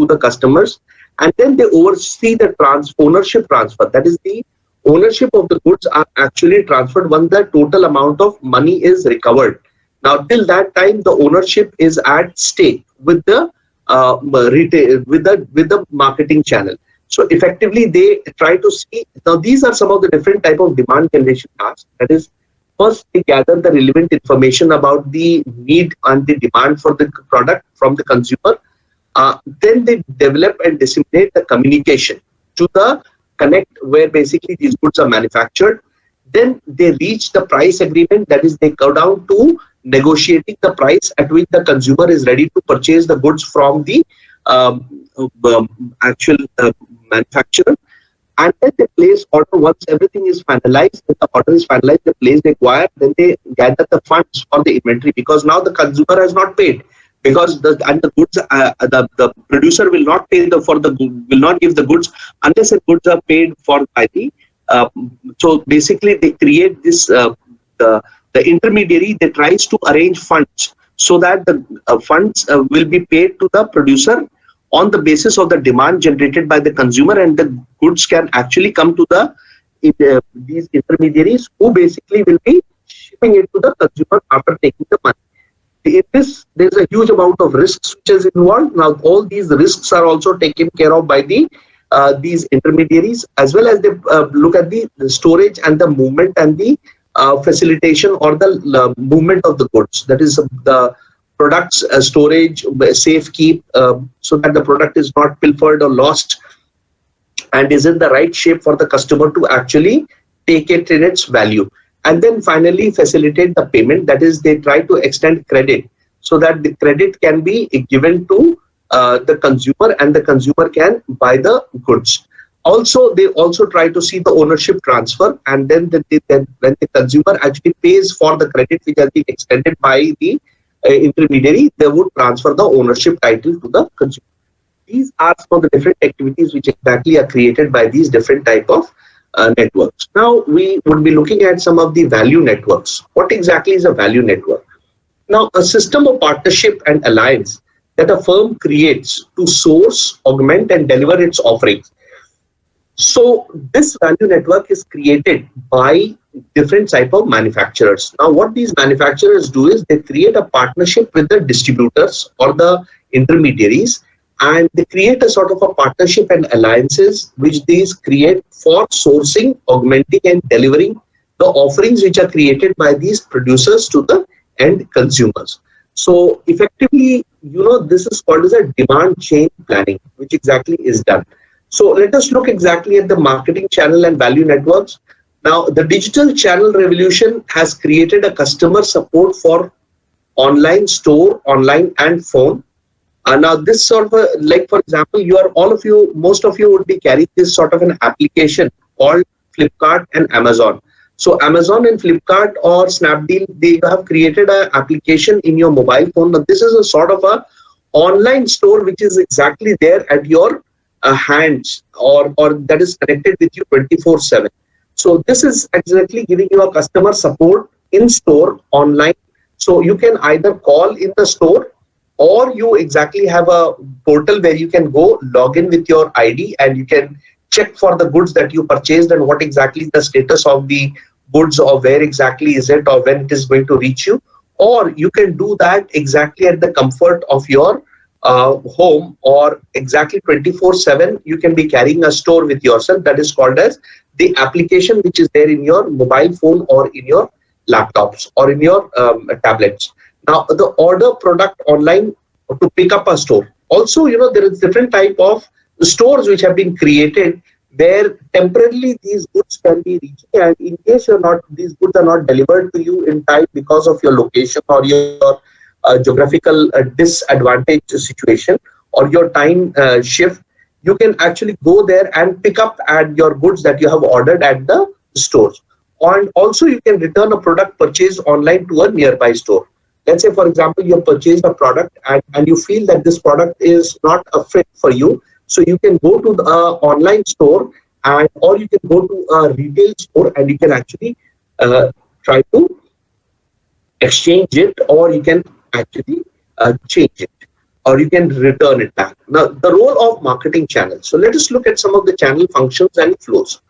to the customers, and then they oversee the ownership transfer. That is, the ownership of the goods are actually transferred when the total amount of money is recovered. Now, till that time, the ownership is at stake with the retail, with the marketing channel. So effectively, they try to see. Now, these are some of the different type of demand generation tasks. That is, first they gather the relevant information about the need and the demand for the product from the consumer. Then they develop and disseminate the communication to the connect where basically these goods are manufactured. Then they reach the price agreement. That is, they go down to negotiating the price at which the consumer is ready to purchase the goods from the actual manufacturer. And then they place order. Once everything is finalized, if the order is finalized, they place the acquire, then they gather the funds for the inventory, because now the consumer has not paid, because the goods the producer will not pay will not give the goods unless the goods are paid for by the so basically they create this the intermediary. They tries to arrange funds so that the funds will be paid to the producer on the basis of the demand generated by the consumer, and the goods can actually come to these intermediaries, who basically will be shipping it to the consumer after taking the money. In this, there's a huge amount of risks which is involved. Now, all these risks are also taken care of by these intermediaries, as well as they look at the storage and the movement and the facilitation or the movement of the goods. That is the products storage, safe keep, so that the product is not pilfered or lost and is in the right shape for the customer to actually take it in its value. And then finally facilitate the payment. That is, they try to extend credit so that the credit can be given to the consumer, and the consumer can buy the goods. Also, they also try to see the ownership transfer, and then when the consumer actually pays for the credit which has been extended by the intermediary, they would transfer the ownership title to the consumer. These are some of the different activities which exactly are created by these different type of networks. Now, we would be looking at some of the value networks. What exactly is a value network? Now, a system of partnership and alliance that a firm creates to source, augment, and deliver its offerings. So this value network is created by different type of manufacturers. Now, what these manufacturers do is they create a partnership with the distributors or the intermediaries, and they create a sort of a partnership and alliances which these create for sourcing, augmenting, and delivering the offerings which are created by these producers to the end consumers. So effectively, this is called as a demand chain planning, which exactly is done. So let us look exactly at the marketing channel and value networks. Now, the digital channel revolution has created a customer support for online store, online and phone. Now, this sort of like, for example, most of you would be carrying this sort of an application called Flipkart and Amazon. So Amazon and Flipkart or Snapdeal, they have created an application in your mobile phone. Now, this is a sort of a online store which is exactly there at your hands, or that is connected with you 24/7. So this is exactly giving you a customer support in store online. So you can either call in the store, or you exactly have a portal where you can go log in with your ID and you can check for the goods that you purchased and what exactly the status of the goods, or where exactly is it, or when it is going to reach you. Or you can do that exactly at the comfort of your home, or exactly 24/7 you can be carrying a store with yourself. That is called as the application which is there in your mobile phone or in your laptops or in your tablets. Now, the order product online to pick up a store. Also, there is different type of stores which have been created where temporarily these goods can be reached, and in case these goods are not delivered to you in time because of your location or your geographical disadvantage situation or your time shift, you can actually go there and pick up at your goods that you have ordered at the stores. And also you can return a product purchased online to a nearby store. Let's say, for example, you have purchased a product and you feel that this product is not a fit for you. So you can go to the online store, or you can go to a retail store and you can actually try to exchange it, or you can actually change it. or you can return it back. Now, the role of marketing channels. So let us look at some of the channel functions and flows.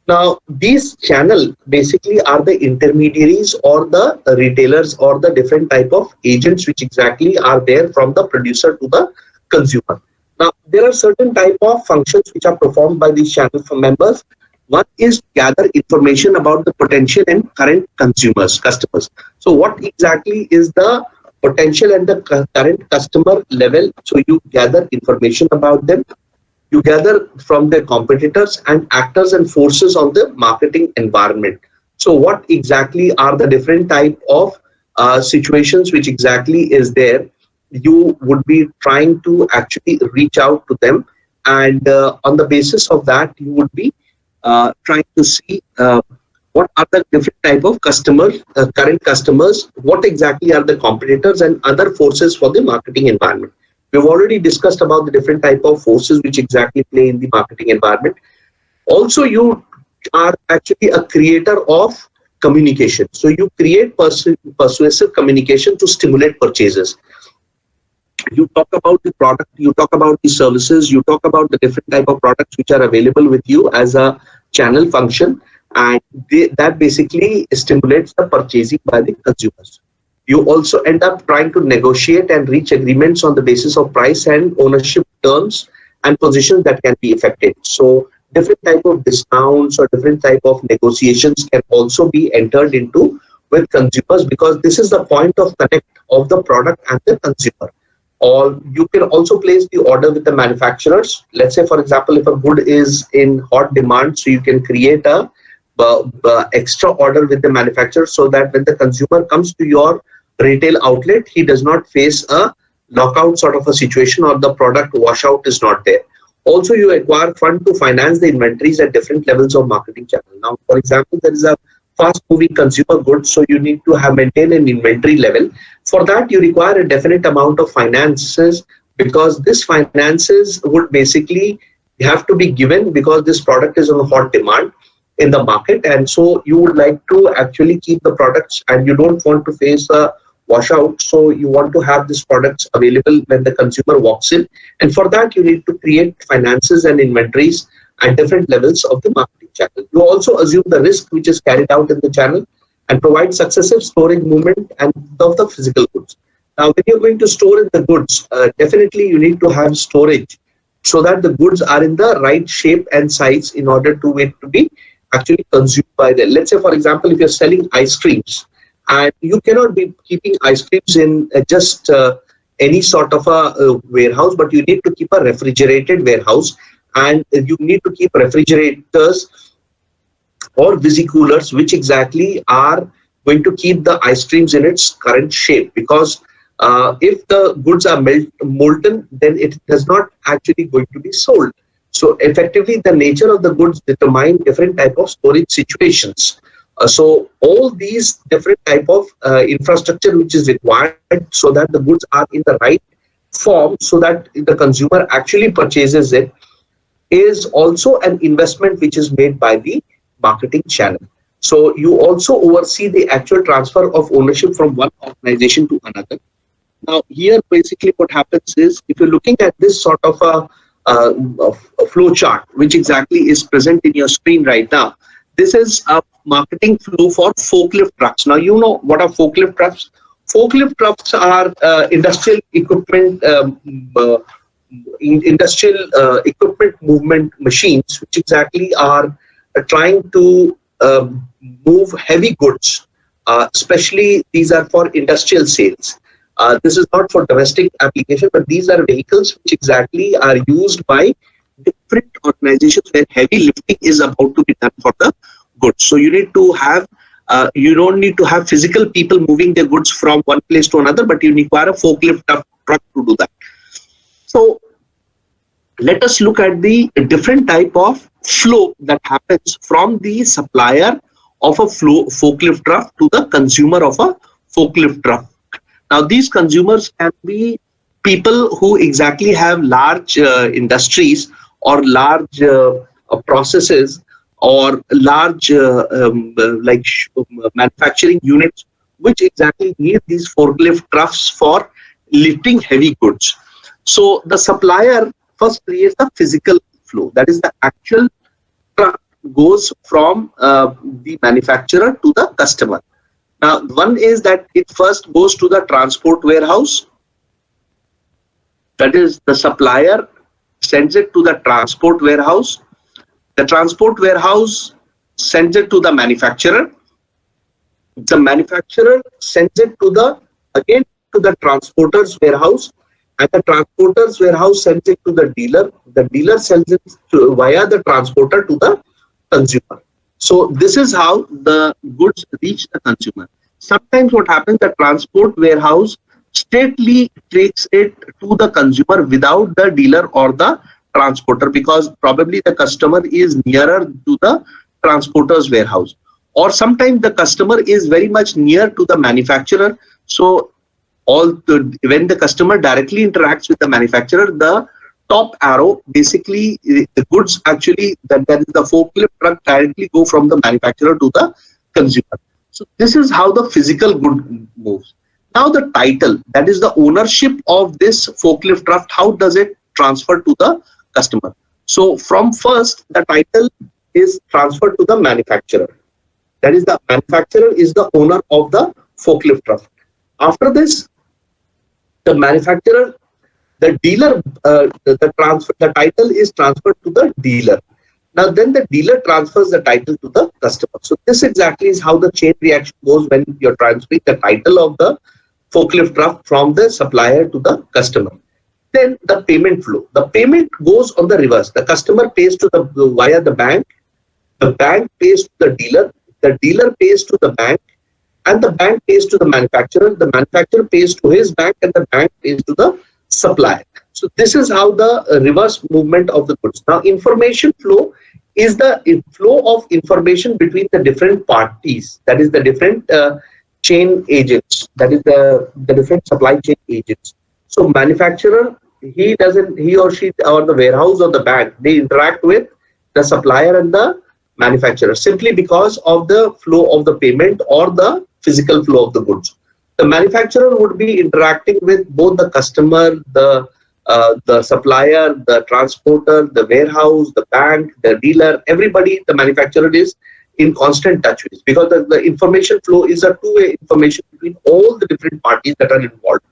Now, these channel basically are the intermediaries or the retailers or the different type of agents which exactly are there from the producer to the consumer. Now, there are certain type of functions which are performed by these channel members. One is gather information about the potential and current customers. So what exactly is the potential and the current customer level? So you gather information about them, you gather from their competitors and actors and forces on the marketing environment. So what exactly are the different type of situations which exactly is there? You would be trying to actually reach out to them, and on the basis of that you would be trying to see what are the different type of customers, current customers, what exactly are the competitors and other forces for the marketing environment. We've already discussed about the different type of forces which exactly play in the marketing environment. Also, you are actually a creator of communication. So you create persuasive communication to stimulate purchases. You talk about the product, you talk about the services, you talk about the different type of products which are available with you as a channel function, and that basically stimulates the purchasing by the consumers. You also end up trying to negotiate and reach agreements on the basis of price and ownership terms and positions that can be effected. So different type of discounts or different type of negotiations can also be entered into with consumers, because this is the point of connect of the product and the consumer. Or you can also place the order with the manufacturers. Let's say, for example, if a good is in hot demand, so you can create a extra order with the manufacturer, so that when the consumer comes to your retail outlet, he does not face a knockout sort of a situation, or the product washout is not there. Also, you acquire fund to finance the inventories at different levels of marketing channel. Now, for example, there is a fast moving consumer goods, so you need to have maintain an inventory level. For that, you require a definite amount of finances, because this finances would basically have to be given because this product is on hot demand in the market, and so you would like to actually keep the products and you don't want to face a washout, so you want to have these products available when the consumer walks in, and for that you need to create finances and inventories at different levels of the marketing channel. You also assume the risk which is carried out in the channel and provide successive storage movement and of the physical goods. Now, when you're going to store in the goods, definitely you need to have storage so that the goods are in the right shape and size in order to it to be actually consumed by them. Let's say, for example, if you're selling ice creams, and you cannot be keeping ice creams in just any sort of a warehouse, but you need to keep a refrigerated warehouse, and you need to keep refrigerators or visi-coolers which exactly are going to keep the ice creams in its current shape, because if the goods are molten, then it is not actually going to be sold. So effectively, the nature of the goods determine different type of storage situations. So all these different type of infrastructure which is required so that the goods are in the right form, so that the consumer actually purchases it, is also an investment which is made by the marketing channel. So you also oversee the actual transfer of ownership from one organization to another. Now here basically what happens is, if you're looking at this sort of a flow chart which exactly is present in your screen right now, this is a marketing flow for forklift trucks. Now you know what are forklift trucks. Forklift trucks are industrial equipment equipment movement machines which exactly are trying to move heavy goods, especially these are for industrial sales. This is not for domestic application, but these are vehicles which exactly are used by different organizations where heavy lifting is about to be done for the goods. So you need to have, you don't need to have physical people moving their goods from one place to another, but you require a forklift truck to do that. So let us look at the different type of flow that happens from the supplier of a forklift truck to the consumer of a forklift truck. Now, these consumers can be people who exactly have large industries or large processes or large manufacturing units which exactly need these forklift trucks for lifting heavy goods. So the supplier first creates the physical flow. That is the actual truck goes from the manufacturer to the customer. Now, one is that it first goes to the transport warehouse. That is, the supplier sends it to the transport warehouse. The transport warehouse sends it to the manufacturer. The manufacturer sends it to the again to the transporter's warehouse, and the transporter's warehouse sends it to the dealer. The dealer sends it via the transporter to the consumer. So this is how the goods reach the consumer. Sometimes what happens, the transport warehouse straightly takes it to the consumer without the dealer or the transporter, because probably the customer is nearer to the transporter's warehouse, or sometimes the customer is very much near to the manufacturer. So when the customer directly interacts with the manufacturer, the top arrow basically the goods actually that is the forklift truck directly go from the manufacturer to the consumer. So this is how the physical good moves. Now the title, that is the ownership of this forklift truck, how does it transfer to the customer? So from first, the title is transferred to the manufacturer. That is, the manufacturer is the owner of the forklift truck. After this, the manufacturer, the dealer, the title is transferred to the dealer. Now then the dealer transfers the title to the customer. So this exactly is how the chain reaction goes when you're transferring the title of the forklift truck from the supplier to the customer. Then the payment flow. The payment goes on the reverse. The customer pays to the via the bank pays to the dealer pays to the bank, and the bank pays to the manufacturer pays to his bank, and the bank pays to the supplier. So this is how the reverse movement of the goods. Now information flow is the flow of information between the different parties, that is the different chain agents, that is the different supply chain agents. So manufacturer, he or she or the warehouse or the bank, they interact with the supplier and the manufacturer simply because of the flow of the payment or the physical flow of the goods. The manufacturer would be interacting with both the customer, the supplier, the transporter, the warehouse, the bank, the dealer, everybody. The manufacturer is in constant touch with, because the information flow is a two-way information between all the different parties that are involved.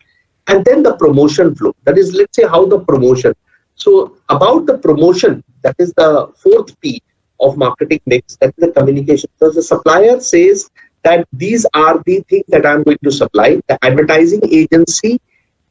And then the promotion flow, that is, let's say how the promotion. So about the promotion, that is the fourth P of marketing mix, that is the communication. Because the supplier says that these are the things that I'm going to supply. The advertising agency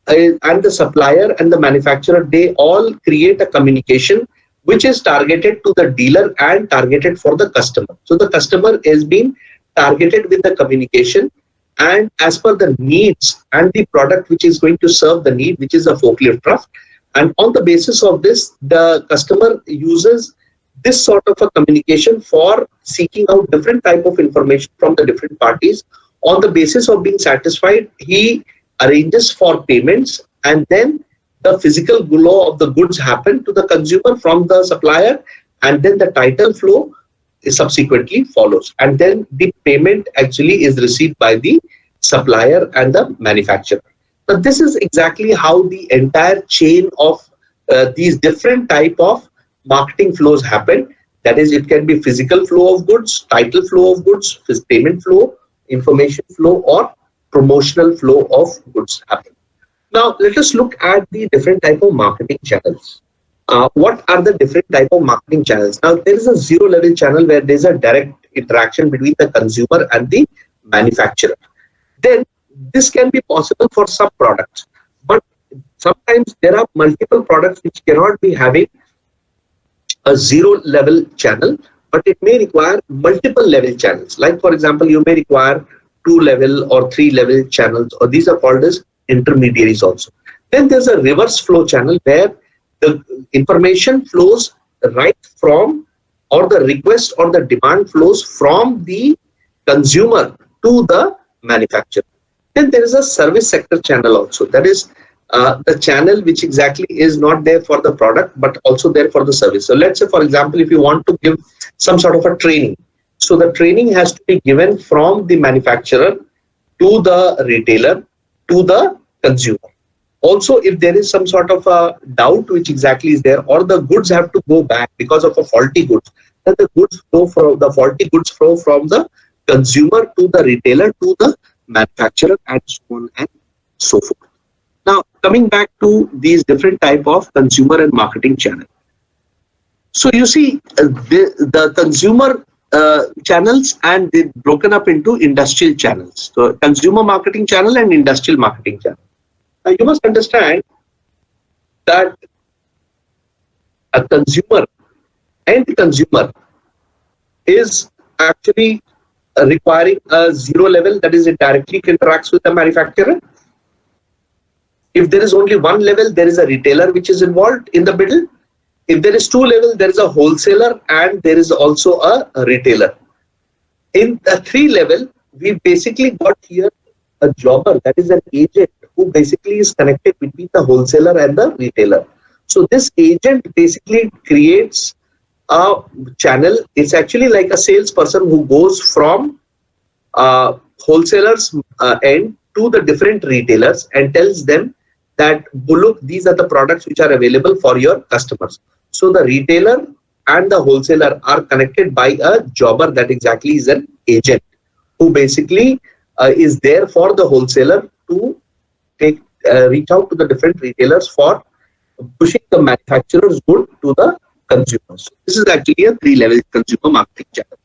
and the supplier and the manufacturer, they all create a communication which is targeted to the dealer and targeted for the customer. So the customer is being targeted with the communication, and as per the needs and the product which is going to serve the need, which is a forklift truck. And on the basis of this, the customer uses this sort of a communication for seeking out different type of information from the different parties. On the basis of being satisfied, he arranges for payments, and then the physical flow of the goods happen to the consumer from the supplier, and then the title flow subsequently follows, and then the payment actually is received by the supplier and the manufacturer. But this is exactly how the entire chain of these different type of marketing flows happen. That is, it can be physical flow of goods, title flow of goods, payment flow, information flow, or promotional flow of goods happen. Now let us look at the different type of marketing channels. What are the different type of marketing channels? Now there is a zero level channel where there is a direct interaction between the consumer and the manufacturer. Then this can be possible for some products, but sometimes there are multiple products which cannot be having a zero level channel, but it may require multiple level channels. Like for example, you may require 2 level or 3 level channels, or these are called as intermediaries also. Then there's a reverse flow channel where the information flows right from, or the request or the demand flows from the consumer to the manufacturer. Then there is a service sector channel also. That is the channel which exactly is not there for the product but also there for the service. So let's say, for example, if you want to give some sort of a training, so the training has to be given from the manufacturer to the retailer to the consumer. Also, if there is some sort of a doubt which exactly is there, or the goods have to go back because of a faulty goods, then the faulty goods flow from the consumer to the retailer to the manufacturer, and so on and so forth. Now, coming back to these different type of consumer and marketing channel. So you see, the consumer channels, and they're broken up into industrial channels. So consumer marketing channel and industrial marketing channel. Now you must understand that a consumer is actually requiring a zero level, that is, it directly interacts with the manufacturer. If there is only one level, there is a retailer which is involved in the middle. If there is two levels, there is a wholesaler and there is also a retailer. In the three level, we basically got here a jobber, that is an agent who basically is connected between the wholesaler and the retailer. So this agent basically creates a channel. It's actually like a salesperson who goes from wholesalers end to the different retailers and tells them that, look, these are the products which are available for your customers. So the retailer and the wholesaler are connected by a jobber, that exactly is an agent who basically is there for the wholesaler to reach out to the different retailers for pushing the manufacturer's good to the consumers. So this is actually a three-level consumer marketing channel.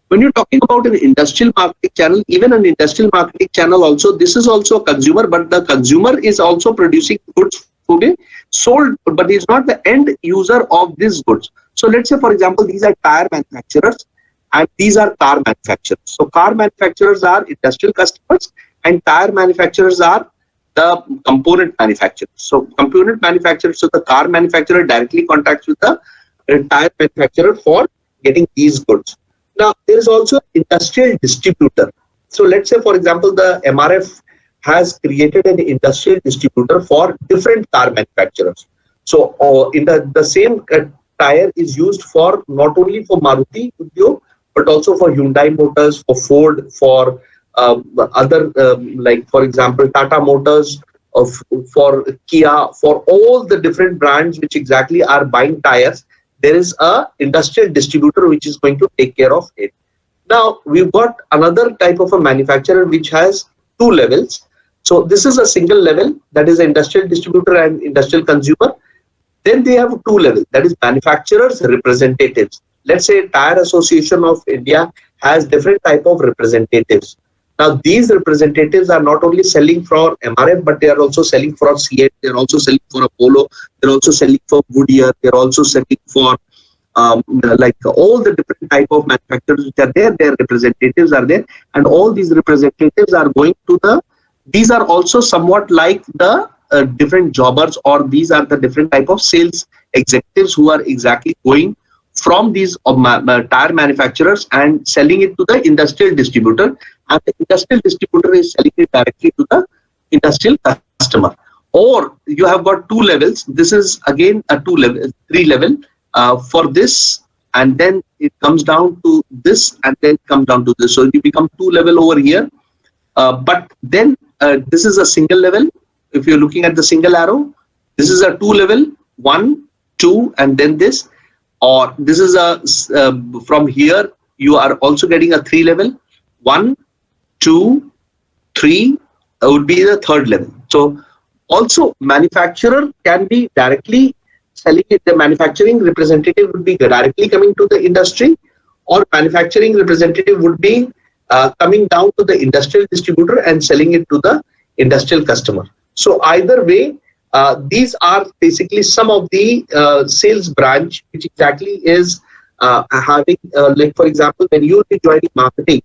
When you're talking about an industrial marketing channel, even an industrial marketing channel also, this is also a consumer, but the consumer is also producing goods to be sold, but he's not the end user of these goods. So let's say, for example, these are tire manufacturers and these are car manufacturers. So car manufacturers are industrial customers and tire manufacturers are the component manufacturers. So component manufacturers, so the car manufacturer directly contacts with the tire manufacturer for getting these goods. Now, there is also an industrial distributor. So let's say, for example, the MRF has created an industrial distributor for different car manufacturers. So in the same tire is used for not only for Maruti Udyog, but also for Hyundai Motors, for Ford, for other like, for example, Tata Motors, for Kia, for all the different brands which exactly are buying tires. There is a industrial distributor which is going to take care of it. Now we've got another type of a manufacturer which has two levels. So this is a single level, that is industrial distributor and industrial consumer. Then they have two levels, that is manufacturers representatives. Let's say Tire Association of India has different type of representatives. Now these representatives are not only selling for MRF, but they are also selling for CA, they are also selling for Apollo, they are also selling for Goodyear, they are also selling for like all the different type of manufacturers which are there, their representatives are there, and all these representatives are going to these are also somewhat like the different jobbers, or these are the different type of sales executives who are exactly going from these tire manufacturers and selling it to the industrial distributor, and the industrial distributor is selling it directly to the industrial customer. Or you have got two levels. This is again a three level for this, and then it comes down to this, and then comes down to this. So you become two level over here, but then this is a single level. If you're looking at the single arrow, this is a two level, 1, 2, and then this. Or this is a from here you are also getting a three level, 1, 2, 3 would be the third level. So also manufacturer can be directly selling it. The manufacturing representative would be directly coming to the industry, or manufacturing representative would be coming down to the industrial distributor and selling it to the industrial customer. So either way, these are basically some of the sales branch which exactly is having, like for example, when you will be joining marketing,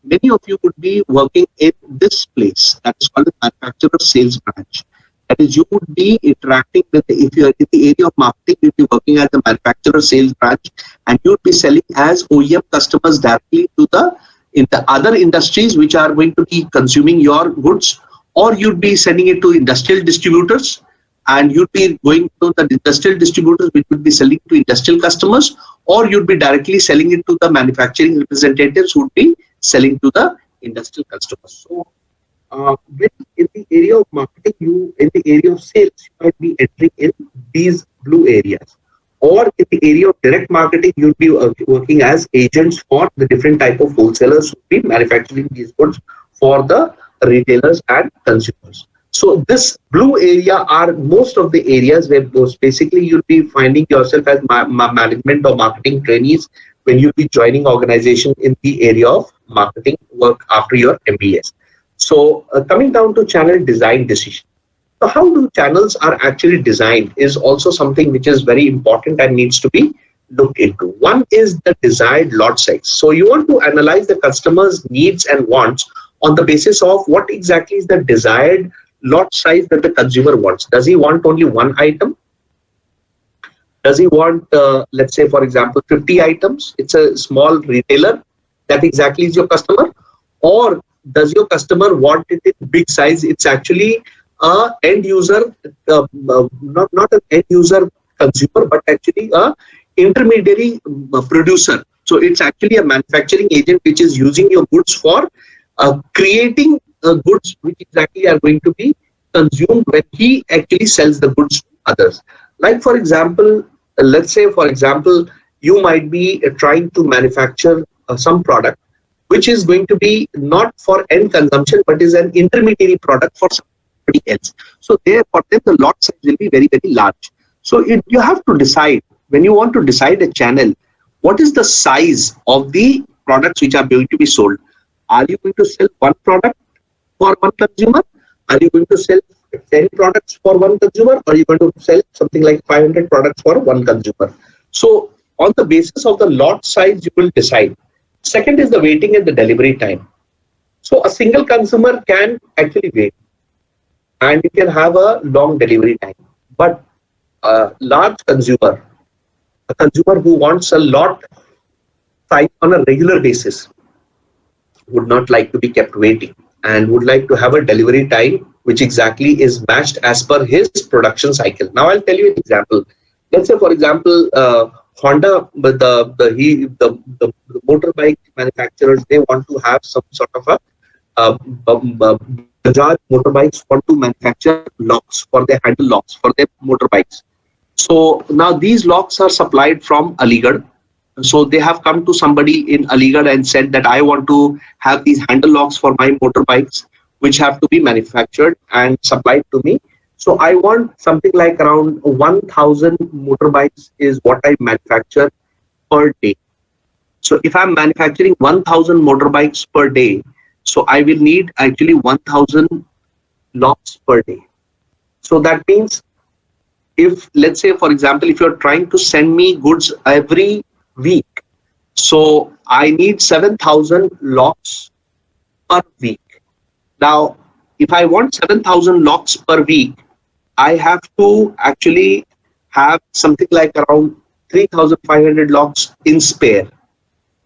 many of you would be working in this place that is called the manufacturer sales branch. That is, you would be interacting with, if you are in the area of marketing, you'd be working at the manufacturer sales branch, and you'd be selling as OEM customers directly to the other industries which are going to be consuming your goods, or you'd be sending it to industrial distributors, and you'd be going to the industrial distributors which would be selling to industrial customers, or you'd be directly selling it to the manufacturing representatives who would be selling to the industrial customers. So when in the area of marketing, in the area of sales, you might be entering in these blue areas. Or in the area of direct marketing, you'll be working as agents for the different type of wholesalers who will be manufacturing these goods for the retailers and consumers. So this blue area are most of the areas where those basically you'll be finding yourself as management or marketing trainees when you'll be joining organization in the area of marketing work after your MBS. So coming down to channel design decision. So how do channels are actually designed is also something which is very important and needs to be looked into. One is the desired lot size. So you want to analyze the customer's needs and wants on the basis of what exactly is the desired lot size that the consumer wants. Does he want only one item? Does he want, let's say, for example, 50 items? It's a small retailer. That exactly is your customer. Or does your customer want it in big size? It's actually a end user, not an end user consumer, but actually a intermediary producer. So it's actually a manufacturing agent which is using your goods for creating goods which exactly are going to be consumed when he actually sells the goods to others. Like for example, let's say for example, you might be trying to manufacture some product which is going to be not for end consumption but is an intermediary product for somebody else. So therefore then the lot size will be very, very large. So you have to decide, when you want to decide a channel, what is the size of the products which are going to be sold. Are you going to sell one product for one consumer? Are you going to sell 10 products for one consumer? Or are you going to sell something like 500 products for one consumer? So on the basis of the lot size, you will decide. Second is the waiting and the delivery time. So a single consumer can actually wait and you can have a long delivery time. But a large consumer, a consumer who wants a lot size on a regular basis, would not like to be kept waiting and would like to have a delivery time which exactly is matched as per his production cycle. Now I'll tell you an example. Let's say for example, Honda, the motorbike manufacturers, they want to have some sort of Bajaj motorbikes want to manufacture locks for their handle locks for their motorbikes. So now these locks are supplied from Aligarh. So they have come to somebody in Aligarh and said that I want to have these handle locks for my motorbikes, which have to be manufactured and supplied to me. So I want something like around 1,000 motorbikes is what I manufacture per day. So if I'm manufacturing 1,000 motorbikes per day, so I will need actually 1,000 locks per day. So that means if, let's say, for example, if you're trying to send me goods every week, so I need 7,000 locks per week. Now, if I want 7,000 locks per week, I have to actually have something like around 3,500 locks in spare.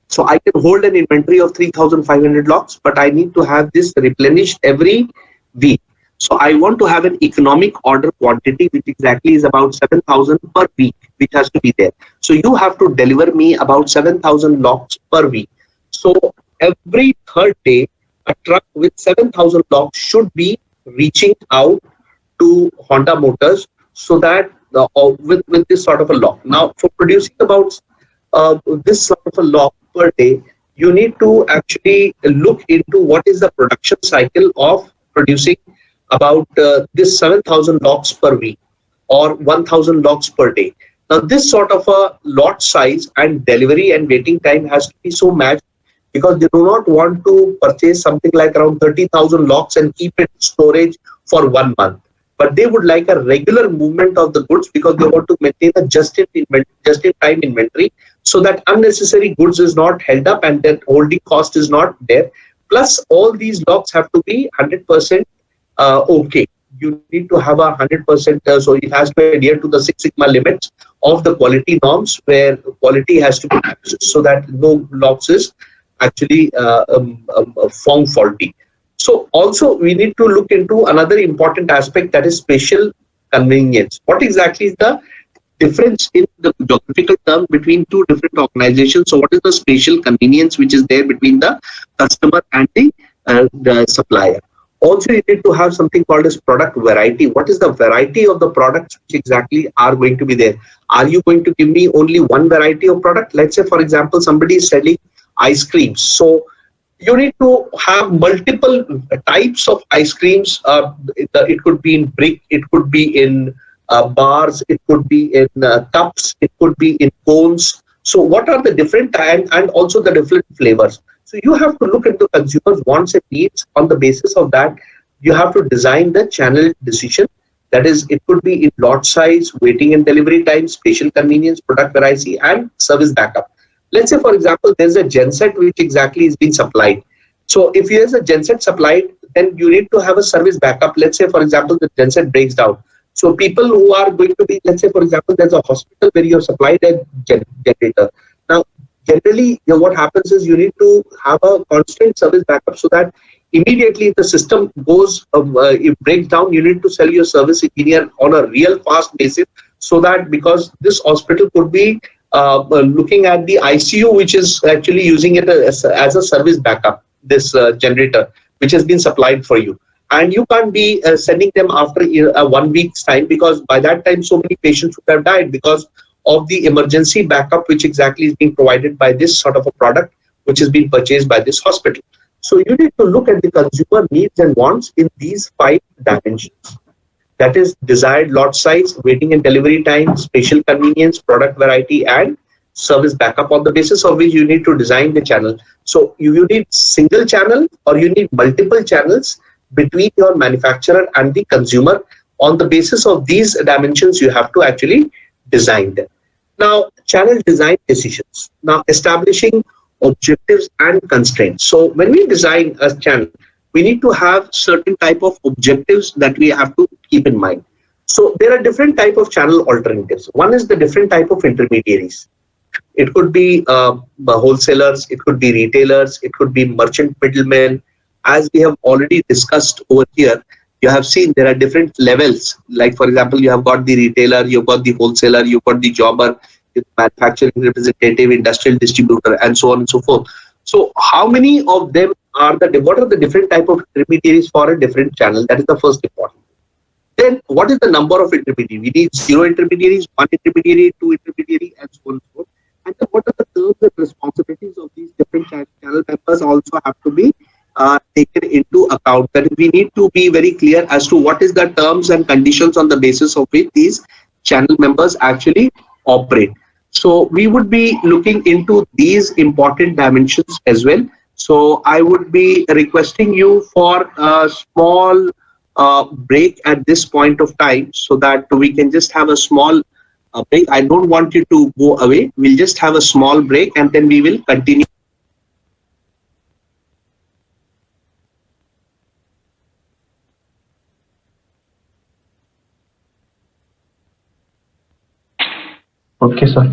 So I can hold an inventory of 3,500 locks, but I need to have this replenished every week. So I want to have an economic order quantity, which exactly is about 7,000 per week, which has to be there. So you have to deliver me about 7,000 locks per week. So every third day, a truck with 7,000 locks should be reaching out to Honda Motors so that with this sort of a lock. Now, for producing about this sort of a lock per day, you need to actually look into what is the production cycle of producing about this 7,000 locks per week or 1,000 locks per day. Now, this sort of a lot size and delivery and waiting time has to be so matched because they do not want to purchase something like around 30,000 locks and keep it in storage for 1 month. But they would like a regular movement of the goods because they want to maintain a just-in-time inventory so that unnecessary goods is not held up and that holding cost is not there. Plus, all these locks have to be 100% okay. You need to have a 100%, so it has to adhere to the Six Sigma limits of the quality norms where quality has to be matched so that no locks is actually found faulty. So also we need to look into another important aspect, that is spatial convenience. What exactly is the difference in the geographical term between two different organizations? So what is the spatial convenience which is there between the customer and the supplier? Also, you need to have something called as product variety. What is the variety of the products which exactly are going to be there? Are you going to give me only one variety of product? Let's say, for example, somebody is selling ice creams. So you need to have multiple types of ice creams. It could be in brick, it could be in bars, it could be in cups, it could be in cones. So what are the different and also the different flavors? So you have to look at the consumer's wants and needs. On the basis of that, you have to design the channel decision. That is, it could be in lot size, waiting and delivery time, spatial convenience, product variety, and service backup. Let's say, for example, there's a genset which exactly is being supplied. So if there's a genset supplied, then you need to have a service backup. Let's say, for example, the genset breaks down. So people who are going to be, let's say, for example, there's a hospital where you have supplied a generator. Now, generally, what happens is you need to have a constant service backup so that immediately if the system goes, it breaks down, you need to sell your service engineer on a real fast basis, so that because this hospital could be looking at the ICU, which is actually using it as a service backup, this generator, which has been supplied for you. And you can't be sending them after 1 week's time, because by that time, so many patients would have died because of the emergency backup, which exactly is being provided by this sort of a product, which has been purchased by this hospital. So you need to look at the consumer needs and wants in these 5 dimensions. That is desired lot size, waiting and delivery time, spatial convenience, product variety, and service backup, on the basis of which you need to design the channel. So you need single channel or you need multiple channels between your manufacturer and the consumer. On the basis of these dimensions, you have to actually design them. Now, channel design decisions. Now, establishing objectives and constraints. So when we design a channel, we need to have certain type of objectives that we have to keep in mind. So there are different type of channel alternatives. One is the different type of intermediaries. It could be wholesalers, it could be retailers, it could be merchant middlemen. As we have already discussed over here, you have seen there are different levels. Like, for example, you have got the retailer, you've got the wholesaler, you've got the jobber, manufacturing representative, industrial distributor, and so on and so forth. So how many of them are what are the different type of intermediaries for a different channel? That is the first important. Then what is the number of intermediaries? We need 0 intermediaries, 1 intermediary, 2 intermediary, and so on and so forth. And then what are the terms and responsibilities of these different channel members also have to be taken into account. That we need to be very clear as to what is the terms and conditions on the basis of which these channel members actually operate. So we would be looking into these important dimensions as well. So I would be requesting you for a small break at this point of time, so that we can just have a small break. I don't want you to go away. We'll just have a small break and then we will continue. Okay, sir.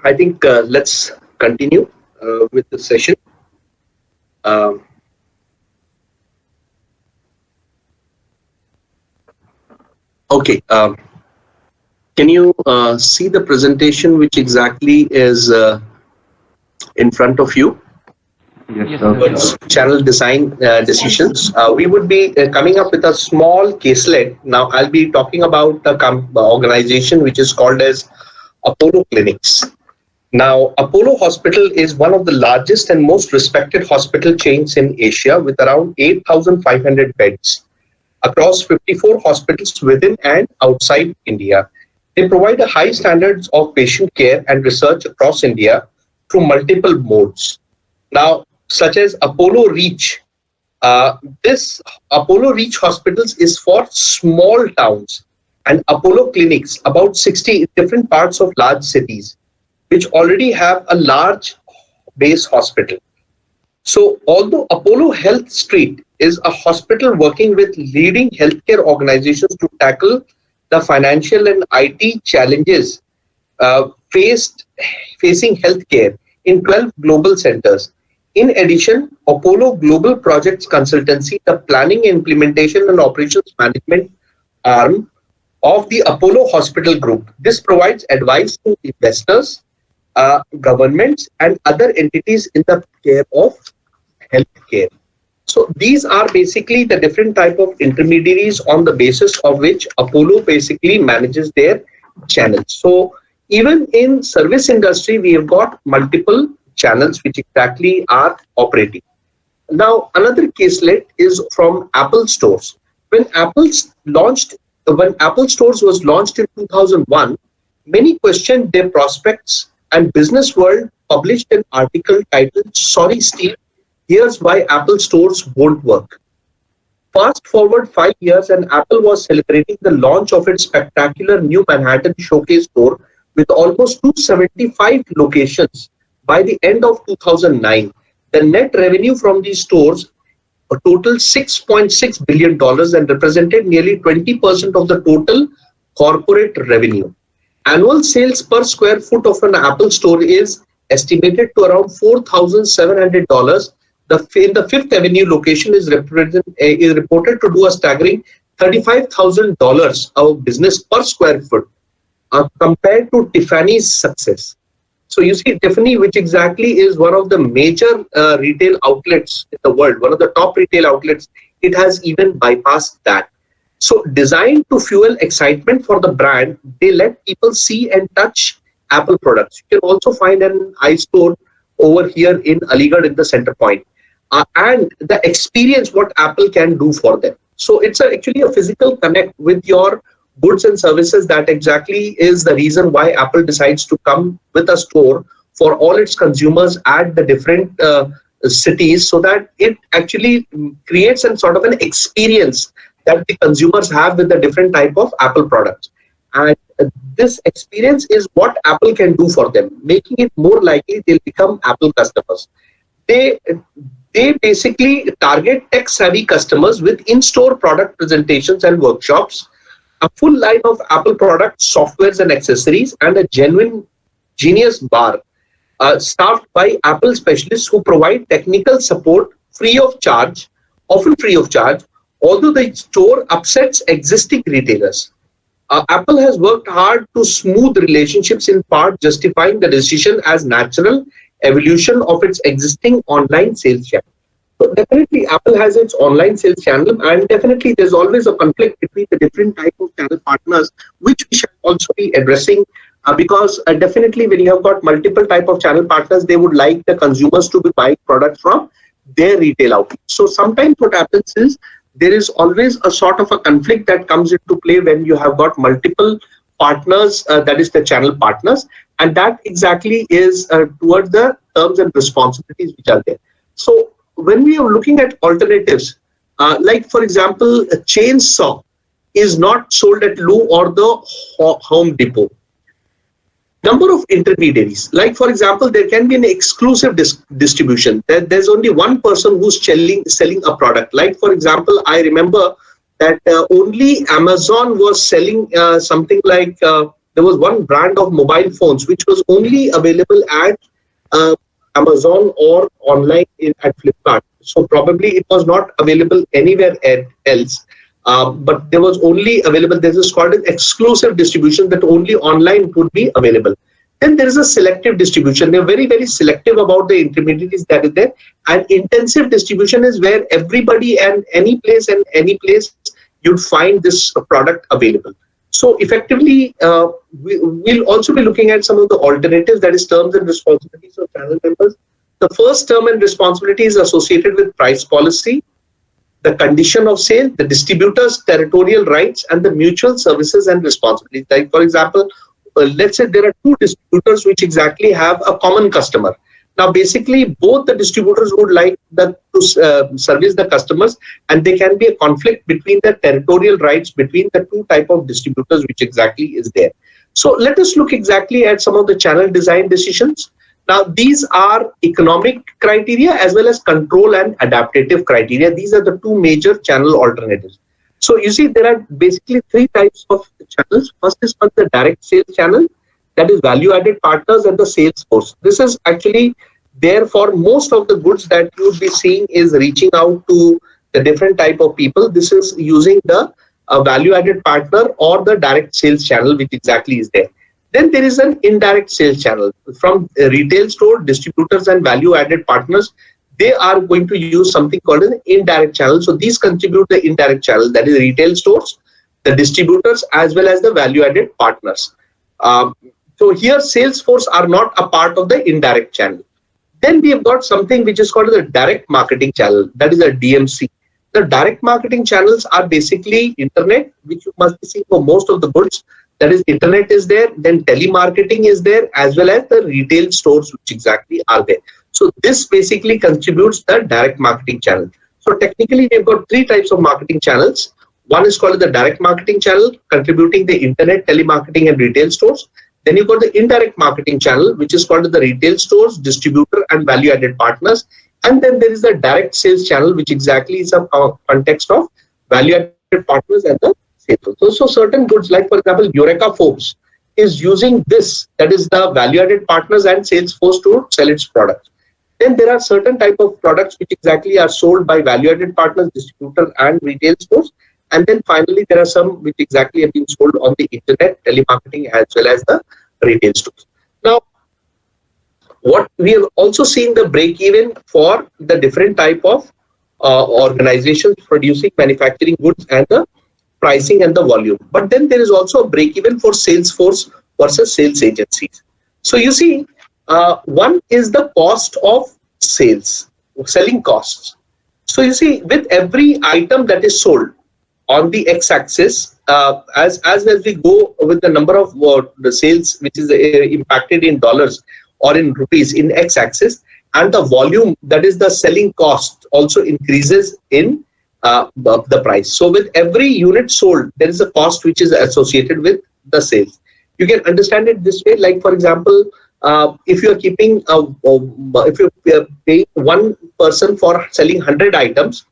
I think let's continue with the session. Um, okay. Can you see the presentation which exactly is in front of you? Yes, sir. Towards channel design decisions. We would be coming up with a small caselet. Now, I'll be talking about a organization which is called as Apollo Clinics. Now, Apollo Hospital is one of the largest and most respected hospital chains in Asia with around 8,500 beds across 54 hospitals within and outside India. They provide a high standards of patient care and research across India through multiple modes. Now, such as Apollo Reach. This Apollo Reach hospitals is for small towns, and Apollo clinics, about 60 different parts of large cities, which already have a large base hospital. So, although Apollo Health Street is a hospital working with leading healthcare organizations to tackle the financial and IT challenges facing healthcare in 12 global centers. In addition, Apollo Global Projects Consultancy, the planning, implementation, and operations management arm of the Apollo Hospital Group. This provides advice to investors, governments, and other entities in the care of healthcare. So these are basically the different type of intermediaries on the basis of which Apollo basically manages their channels. So even in service industry, we have got multiple channels which exactly are operating. Now another caselet is from Apple stores. When when Apple stores was launched in 2001, many questioned their prospects, and Business World published an article titled "Sorry Steve, Here's Why Apple Stores Won't Work." Fast forward 5 years, and Apple was celebrating the launch of its spectacular new Manhattan Showcase store with almost 275 locations by the end of 2009. The net revenue from these stores totaled $6.6 billion and represented nearly 20% of the total corporate revenue. Annual sales per square foot of an Apple store is estimated to around $4,700. In the Fifth Avenue location is reported to do a staggering $35,000 of business per square foot compared to Tiffany's success. So you see, Tiffany, which exactly is one of the major retail outlets in the world, one of the top retail outlets, it has even bypassed that. So designed to fuel excitement for the brand, they let people see and touch Apple products. You can also find an iStore over here in Aligarh in the center point. And the experience what Apple can do for them. So it's actually a physical connect with your goods and services. That exactly is the reason why Apple decides to come with a store for all its consumers at the different cities, so that it actually creates a sort of an experience that the consumers have with the different type of Apple products. And this experience is what Apple can do for them, making it more likely they'll become Apple customers. They basically target tech-savvy customers with in-store product presentations and workshops, a full line of Apple products, softwares, and accessories, and a genuine genius bar staffed by Apple specialists who provide technical support free of charge, often free of charge, although the store upsets existing retailers. Apple has worked hard to smooth relationships, in part justifying the decision as natural evolution of its existing online sales channel. So definitely Apple has its online sales channel, and definitely there's always a conflict between the different type of channel partners, which we shall also be addressing because definitely when you have got multiple type of channel partners, they would like the consumers to be buying products from their retail outlet. So sometimes what happens is there is always a sort of a conflict that comes into play when you have got multiple partners, that is the channel partners, and that exactly is toward the terms and responsibilities which are there. So when we are looking at alternatives, like for example, a chainsaw is not sold at Lou or the Home Depot. Number of intermediaries, like for example, there can be an exclusive distribution. There's only one person who's selling a product. Like for example, I remember that only Amazon was selling something like the there was one brand of mobile phones which was only available at Amazon or online at Flipkart. So probably it was not available anywhere else. But there was only available, this is called an exclusive distribution, that only online would be available. Then there is a selective distribution. They're very, very selective about the intermediaries that is there. And intensive distribution is where everybody and any place you'd find this product available. So effectively, we'll also be looking at some of the alternatives, that is terms and responsibilities of channel members. The first term and responsibility is associated with price policy, the condition of sale, the distributor's territorial rights, and the mutual services and responsibilities. Like for example, let's say there are two distributors which exactly have a common customer. Now, basically, both the distributors would like to service the customers, and there can be a conflict between the territorial rights between the two type of distributors which exactly is there. So let us look exactly at some of the channel design decisions. Now, these are economic criteria as well as control and adaptative criteria. These are the two major channel alternatives. So you see, there are basically three types of channels. First is called the direct sales channel, that is value-added partners and the sales force. This is actually there for most of the goods that you would be seeing is reaching out to the different type of people. This is using the value-added partner or the direct sales channel, which exactly is there. Then there is an indirect sales channel from retail store, distributors and value-added partners. They are going to use something called an indirect channel. So these contribute the indirect channel, that is retail stores, the distributors, as well as the value-added partners. So here, sales force are not a part of the indirect channel. Then we have got something which is called the direct marketing channel, that is a DMC. The direct marketing channels are basically internet, which you must be seeing for most of the goods. That is, internet is there, then telemarketing is there, as well as the retail stores which exactly are there. So this basically contributes the direct marketing channel. So technically, we've got three types of marketing channels. One is called the direct marketing channel, contributing the internet, telemarketing and retail stores. Then you've got the indirect marketing channel, which is called the retail stores, distributor and value-added partners. And then there is the direct sales channel, which exactly is a context of value-added partners and the sales. So certain goods, like for example, Eureka Foams is using this, that is the value-added partners and sales force to sell its products. Then there are certain type of products which exactly are sold by value-added partners, distributor and retail stores. And then finally, there are some which exactly have been sold on the internet, telemarketing, as well as the retail stores. Now, what we have also seen the break-even for the different type of organizations producing manufacturing goods and the pricing and the volume. But then there is also a break-even for sales force versus sales agencies. So you see, one is the cost of sales, selling costs. So you see, with every item that is sold on the x-axis, as we go with the number of the sales which is impacted in dollars or in rupees in x-axis, and the volume, that is the selling cost, also increases in the price. So with every unit sold, there is a cost which is associated with the sales. You can understand it this way, like for example, if you are keeping, if you pay one person for selling 100 items,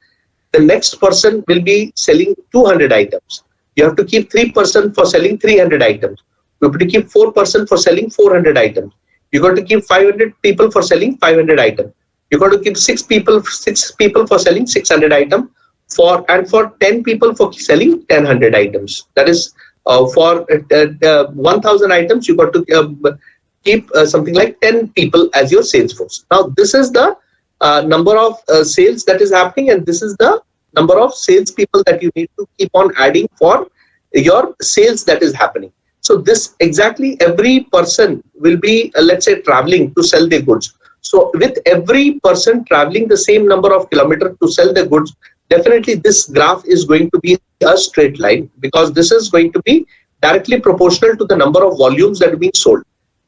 the next person will be selling 200 items. You have to keep 3% for selling 300 items. You have to keep 4% for selling 400 items. You got to keep 500 people for selling 500 items. You got to keep 6 people for selling 600 items. For 10 people for selling 1,000 items. That is for 1,000 items, you got to keep something like 10 people as your sales force. Now, this is the number of sales that is happening, and this is the number of sales people that you need to keep on adding for your sales that is happening. So this exactly every person will be, let's say, traveling to sell their goods. So with every person traveling the same number of kilometers to sell their goods, definitely this graph is going to be a straight line, because this is going to be directly proportional to the number of volumes that are being sold.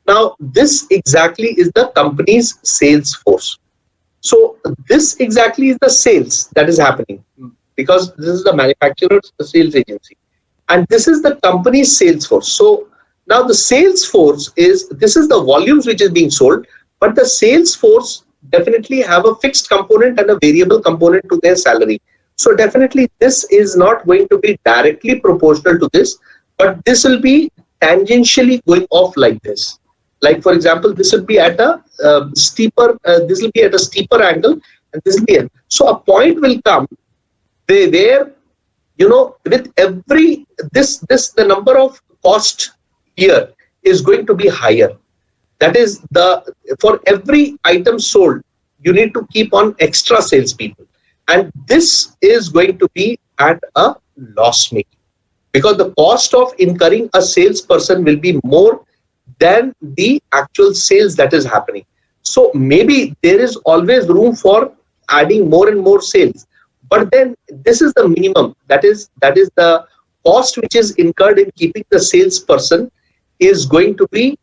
Now, this exactly is the company's sales force. So this exactly is the sales that is happening, because this is the manufacturer's sales agency, and this is the company's sales force. So now the sales force this is the volumes which is being sold, but the sales force definitely have a fixed component and a variable component to their salary. So definitely this is not going to be directly proportional to this, but this will be tangentially going off like this. Like for example, this will be at a steeper. This will be at a steeper angle, and this will be so a point will come where with every this the number of cost here is going to be higher. That is for every item sold, you need to keep on extra salespeople, and this is going to be at a loss making, because the cost of incurring a salesperson will be more than the actual sales that is happening. So maybe there is always room for adding more and more sales, but then this is the minimum. That is the cost which is incurred in keeping the salesperson is going to be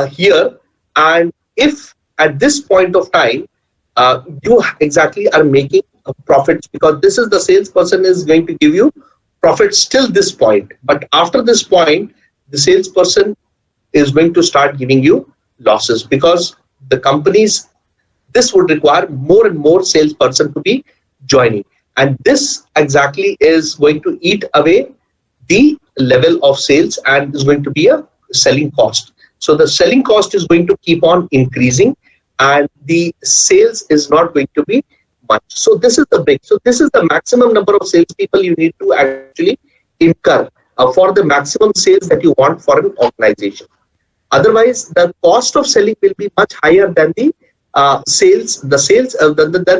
here. And if at this point of time you exactly are making profits, because this is the salesperson is going to give you profits till this point, but after this point the salesperson is going to start giving you losses, because the companies, this would require more and more salesperson to be joining, and this exactly is going to eat away the level of sales and is going to be a selling cost. So the selling cost is going to keep on increasing and the sales is not going to be much. So this is the break. So this is the maximum number of salespeople you need to actually incur for the maximum sales that you want for an organization. Otherwise, the cost of selling will be much higher than the than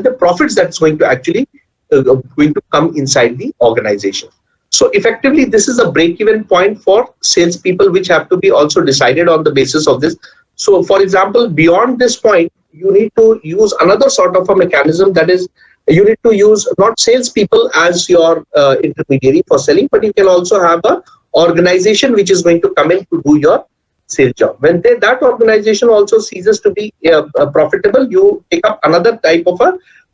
the profits that's going to actually going to come inside the organization. So effectively, this is a break-even point for salespeople, which have to be also decided on the basis of this. So, for example, beyond this point, you need to use another sort of a mechanism. That is, you need to use not salespeople as your intermediary for selling, but you can also have a organization which is going to come in to do your sales job. When that organization also ceases to be profitable, you take up another type of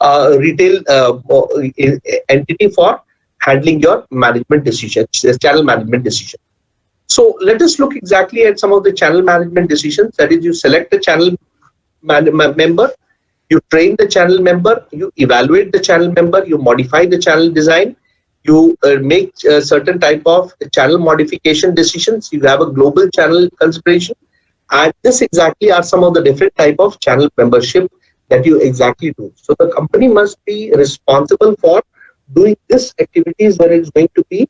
a retail entity for handling your management decisions, channel management decision. So let us look exactly at some of the channel management decisions. That is, you select the channel member, you train the channel member, you evaluate the channel member, you modify the channel design, you make certain type of channel modification decisions, you have a global channel consideration, and this exactly are some of the different type of channel membership that you exactly do. So the company must be responsible for doing this activities where it's going to be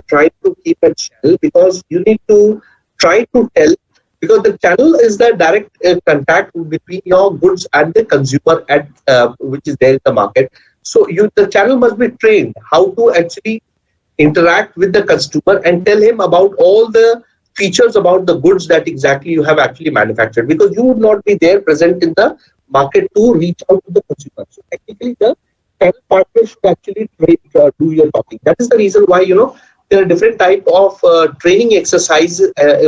trying to keep a channel, because you need to try to tell, because the channel is the direct contact between your goods and the consumer at which is there in the market. So the channel must be trained how to actually interact with the customer and tell him about all the features about the goods that exactly you have actually manufactured, because you would not be there present in the market to reach out to the consumer. So technically the channel partner should actually do your talking. That is the reason why there are different type of training exercise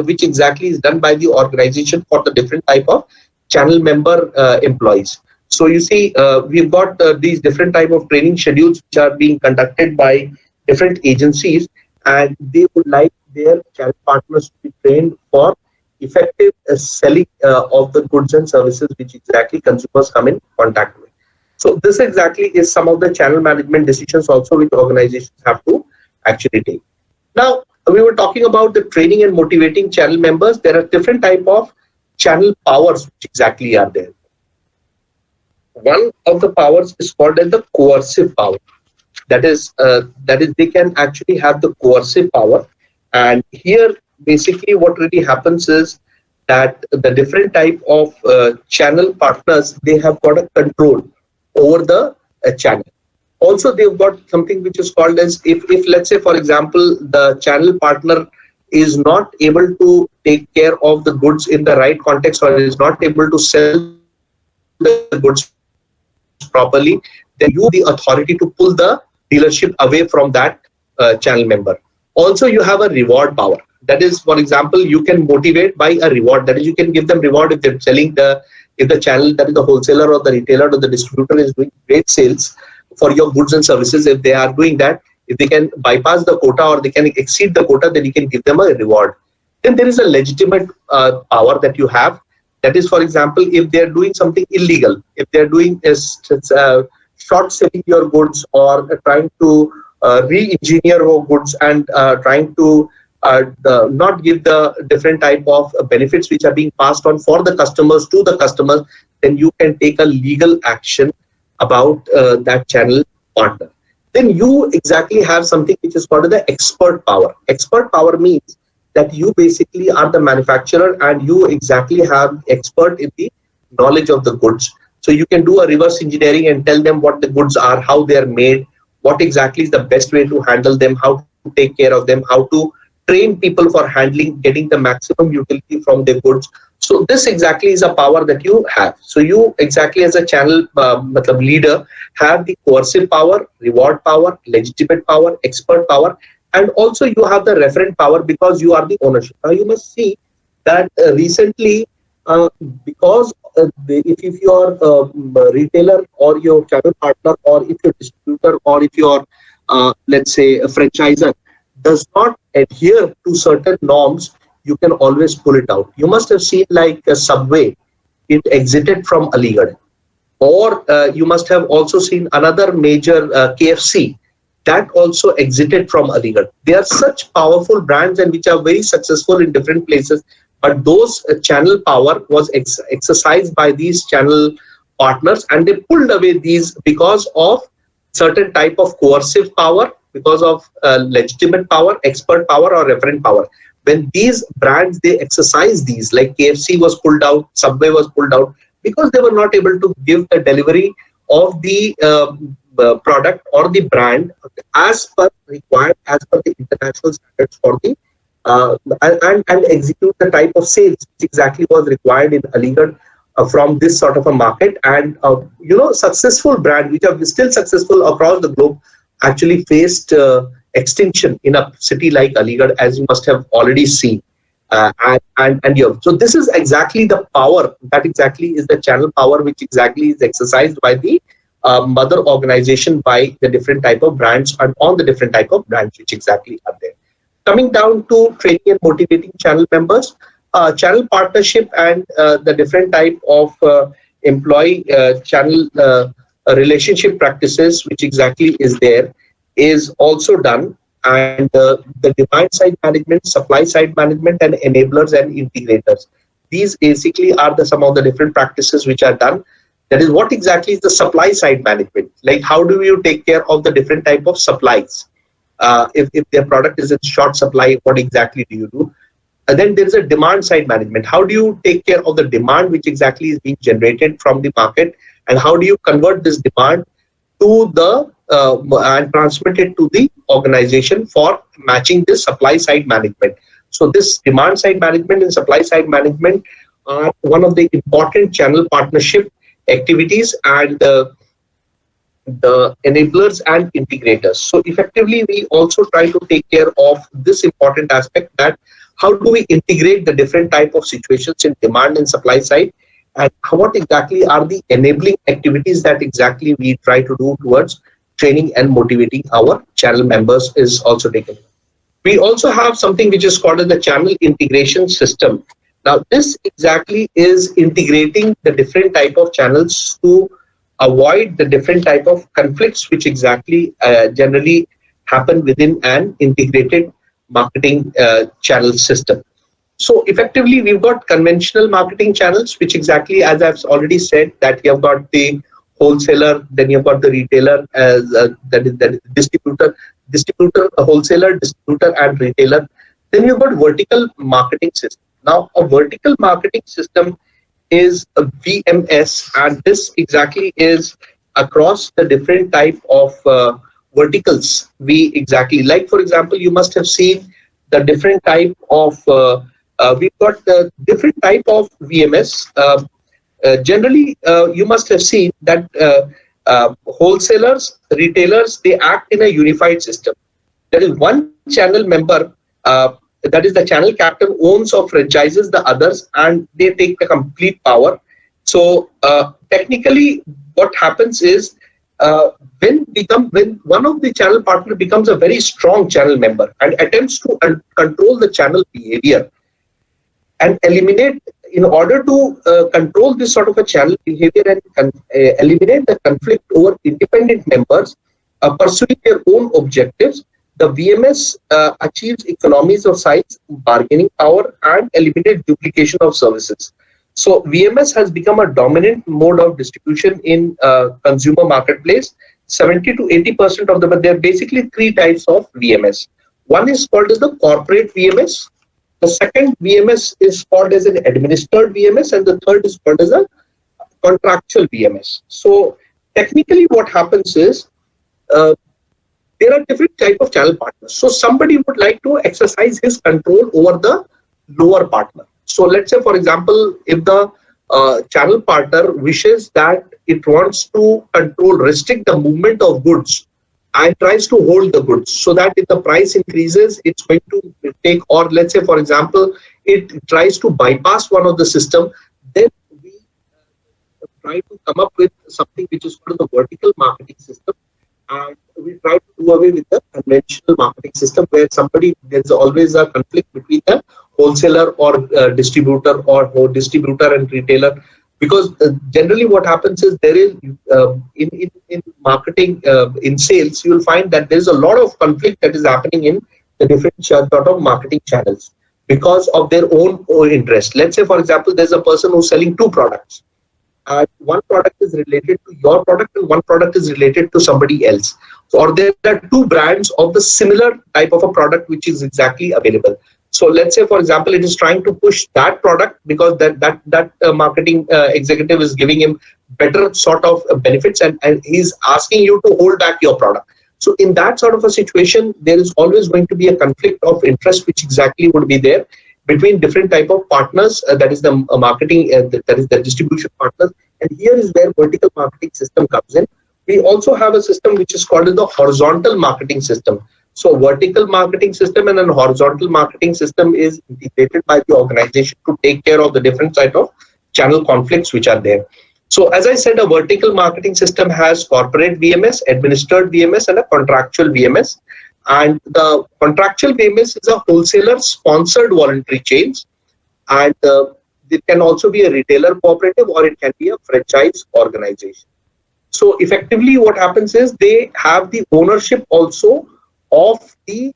which exactly is done by the organization for the different type of channel member employees. So you see, we've got these different type of training schedules which are being conducted by different agencies, and they would like their channel partners to be trained for effective selling of the goods and services which exactly consumers come in contact with. So this exactly is some of the channel management decisions also which organizations have to actually take. Now, we were talking about the training and motivating channel members. There are different type of channel powers which exactly are there. One of the powers is called as the coercive power. That is they can actually have the coercive power. And here, basically, what really happens is that the different type of channel partners, they have got a control over the channel. Also, they've got something which is called as, if let's say, for example, the channel partner is not able to take care of the goods in the right context, or is not able to sell the goods properly, then you have the authority to pull the dealership away from that channel member. Also, you have a reward power. That is, for example, you can motivate by a reward. That is, you can give them reward if they're selling if the channel, that is the wholesaler or the retailer or the distributor, is doing great sales for your goods and services. If they are doing that, if they can bypass the quota or they can exceed the quota, then you can give them a reward. Then there is a legitimate power that you have. That is, for example, if they are doing something illegal, if they are doing short selling your goods, or trying to re-engineer your goods, and trying to not give the different type of benefits which are being passed on for the customers to the customers, then you can take a legal action about that channel partner. Then you exactly have something which is called the expert power. Expert power means that you basically are the manufacturer and you exactly have expert in the knowledge of the goods. So you can do a reverse engineering and tell them what the goods are, how they are made, what exactly is the best way to handle them, how to take care of them, how to train people for handling, getting the maximum utility from their goods. So this exactly is a power that you have. So you exactly as a channel leader have the coercive power, reward power, legitimate power, expert power, and also you have the referent power because you are the ownership. Now you must see that recently, because if your retailer or your channel partner or if your distributor or if your let's say a franchisor does not adhere to certain norms, you can always pull it out. You must have seen like a Subway, it exited from Aligarh, or you must have also seen another major KFC that also exited from Aligarh. They are such powerful brands and which are very successful in different places, but those channel power was exercised by these channel partners and they pulled away these because of certain type of coercive power, because of legitimate power, expert power or referent power. When these brands, they exercise these, like KFC was pulled out, Subway was pulled out, because they were not able to give the delivery of the product or the brand as per required, as per the international standards for the and execute the type of sales which exactly was required in Aligarh from this sort of a market. And successful brand which are still successful across the globe actually faced extinction in a city like Aligarh, as you must have already seen. So this is exactly the power, that exactly is the channel power which exactly is exercised by the mother organization by the different type of brands and on the different type of brands which exactly are there. Coming down to training and motivating channel members, channel partnership and the different type of employee channel relationship practices which exactly is there is also done, and the demand side management, supply side management, and enablers and integrators. These basically are some of the different practices which are done. That is what exactly is the supply side management. Like how do you take care of the different type of supplies? If their product is in short supply, what exactly do you do? And then there is a demand side management. How do you take care of the demand which exactly is being generated from the market, and how do you convert this demand to the and transmit it to the organization for matching this supply side management? So this demand side management and supply side management are one of the important channel partnership activities and the enablers and integrators. So effectively, we also try to take care of this important aspect, that how do we integrate the different type of situations in demand and supply side, and what exactly are the enabling activities that exactly we try to do towards training and motivating our channel members is also taken. We also have something which is called as the channel integration system. Now, this exactly is integrating the different type of channels to avoid the different type of conflicts which exactly generally happen within an integrated marketing channel system. So effectively, we've got conventional marketing channels, which exactly, as I've already said, that you have got the wholesaler, then you've got the retailer, as that is distributor, a wholesaler, distributor, and retailer. Then you've got vertical marketing system. Now, a vertical marketing system is a VMS, and this exactly is across the different type of verticals. We exactly, like for example, you must have seen the different type of we've got the different type of VMS. Generally, you must have seen that wholesalers, retailers, they act in a unified system. There is one channel member, that is the channel captain, owns or franchises the others, and they take the complete power. So technically, what happens is when one of the channel partner becomes a very strong channel member and attempts to control the channel behavior and eliminate, in order to control this sort of a channel behavior and eliminate the conflict over independent members pursuing their own objectives, The VMS achieves economies of size, bargaining power, and eliminates duplication of services. So VMS has become a dominant mode of distribution in consumer marketplace. 70 to 80% of them, but there are basically three types of VMS. One is called as the corporate VMS. The second VMS is called as an administered VMS, and the third is called as a contractual VMS. So technically, what happens is uh, there are different type of channel partners. So somebody would like to exercise his control over the lower partner. So let's say, for example, if the channel partner wishes that it wants to control, restrict the movement of goods and tries to hold the goods so that if the price increases, it's going to take, or let's say, for example, it tries to bypass one of the system, then we try to come up with something which is called the vertical marketing system, and we try to do away with the conventional marketing system where there's always a conflict between the wholesaler or distributor, or distributor and retailer, because generally what happens is there is in marketing, in sales, you will find that there is a lot of conflict that is happening in the different sort of marketing channels because of their own interest. Let's say, for example, there's a person who's selling two products, one product is related to your product and one product is related to somebody else. So, or there are two brands of the similar type of a product which is exactly available. So let's say, for example, it is trying to push that product because that marketing executive is giving him better sort of benefits, and he's asking you to hold back your product. So in that sort of a situation, there is always going to be a conflict of interest, which exactly would be there between different type of partners, that is the marketing, that is the distribution partners. And here is where vertical marketing system comes in. We also have a system which is called the horizontal marketing system. So vertical marketing system and a horizontal marketing system is integrated by the organization to take care of the different type of channel conflicts which are there. So as I said, a vertical marketing system has corporate VMS, administered VMS, and a contractual VMS. And the contractual VMS is a wholesaler sponsored voluntary chains, and it can also be a retailer cooperative or it can be a franchise organization. So effectively what happens is they have the ownership also of the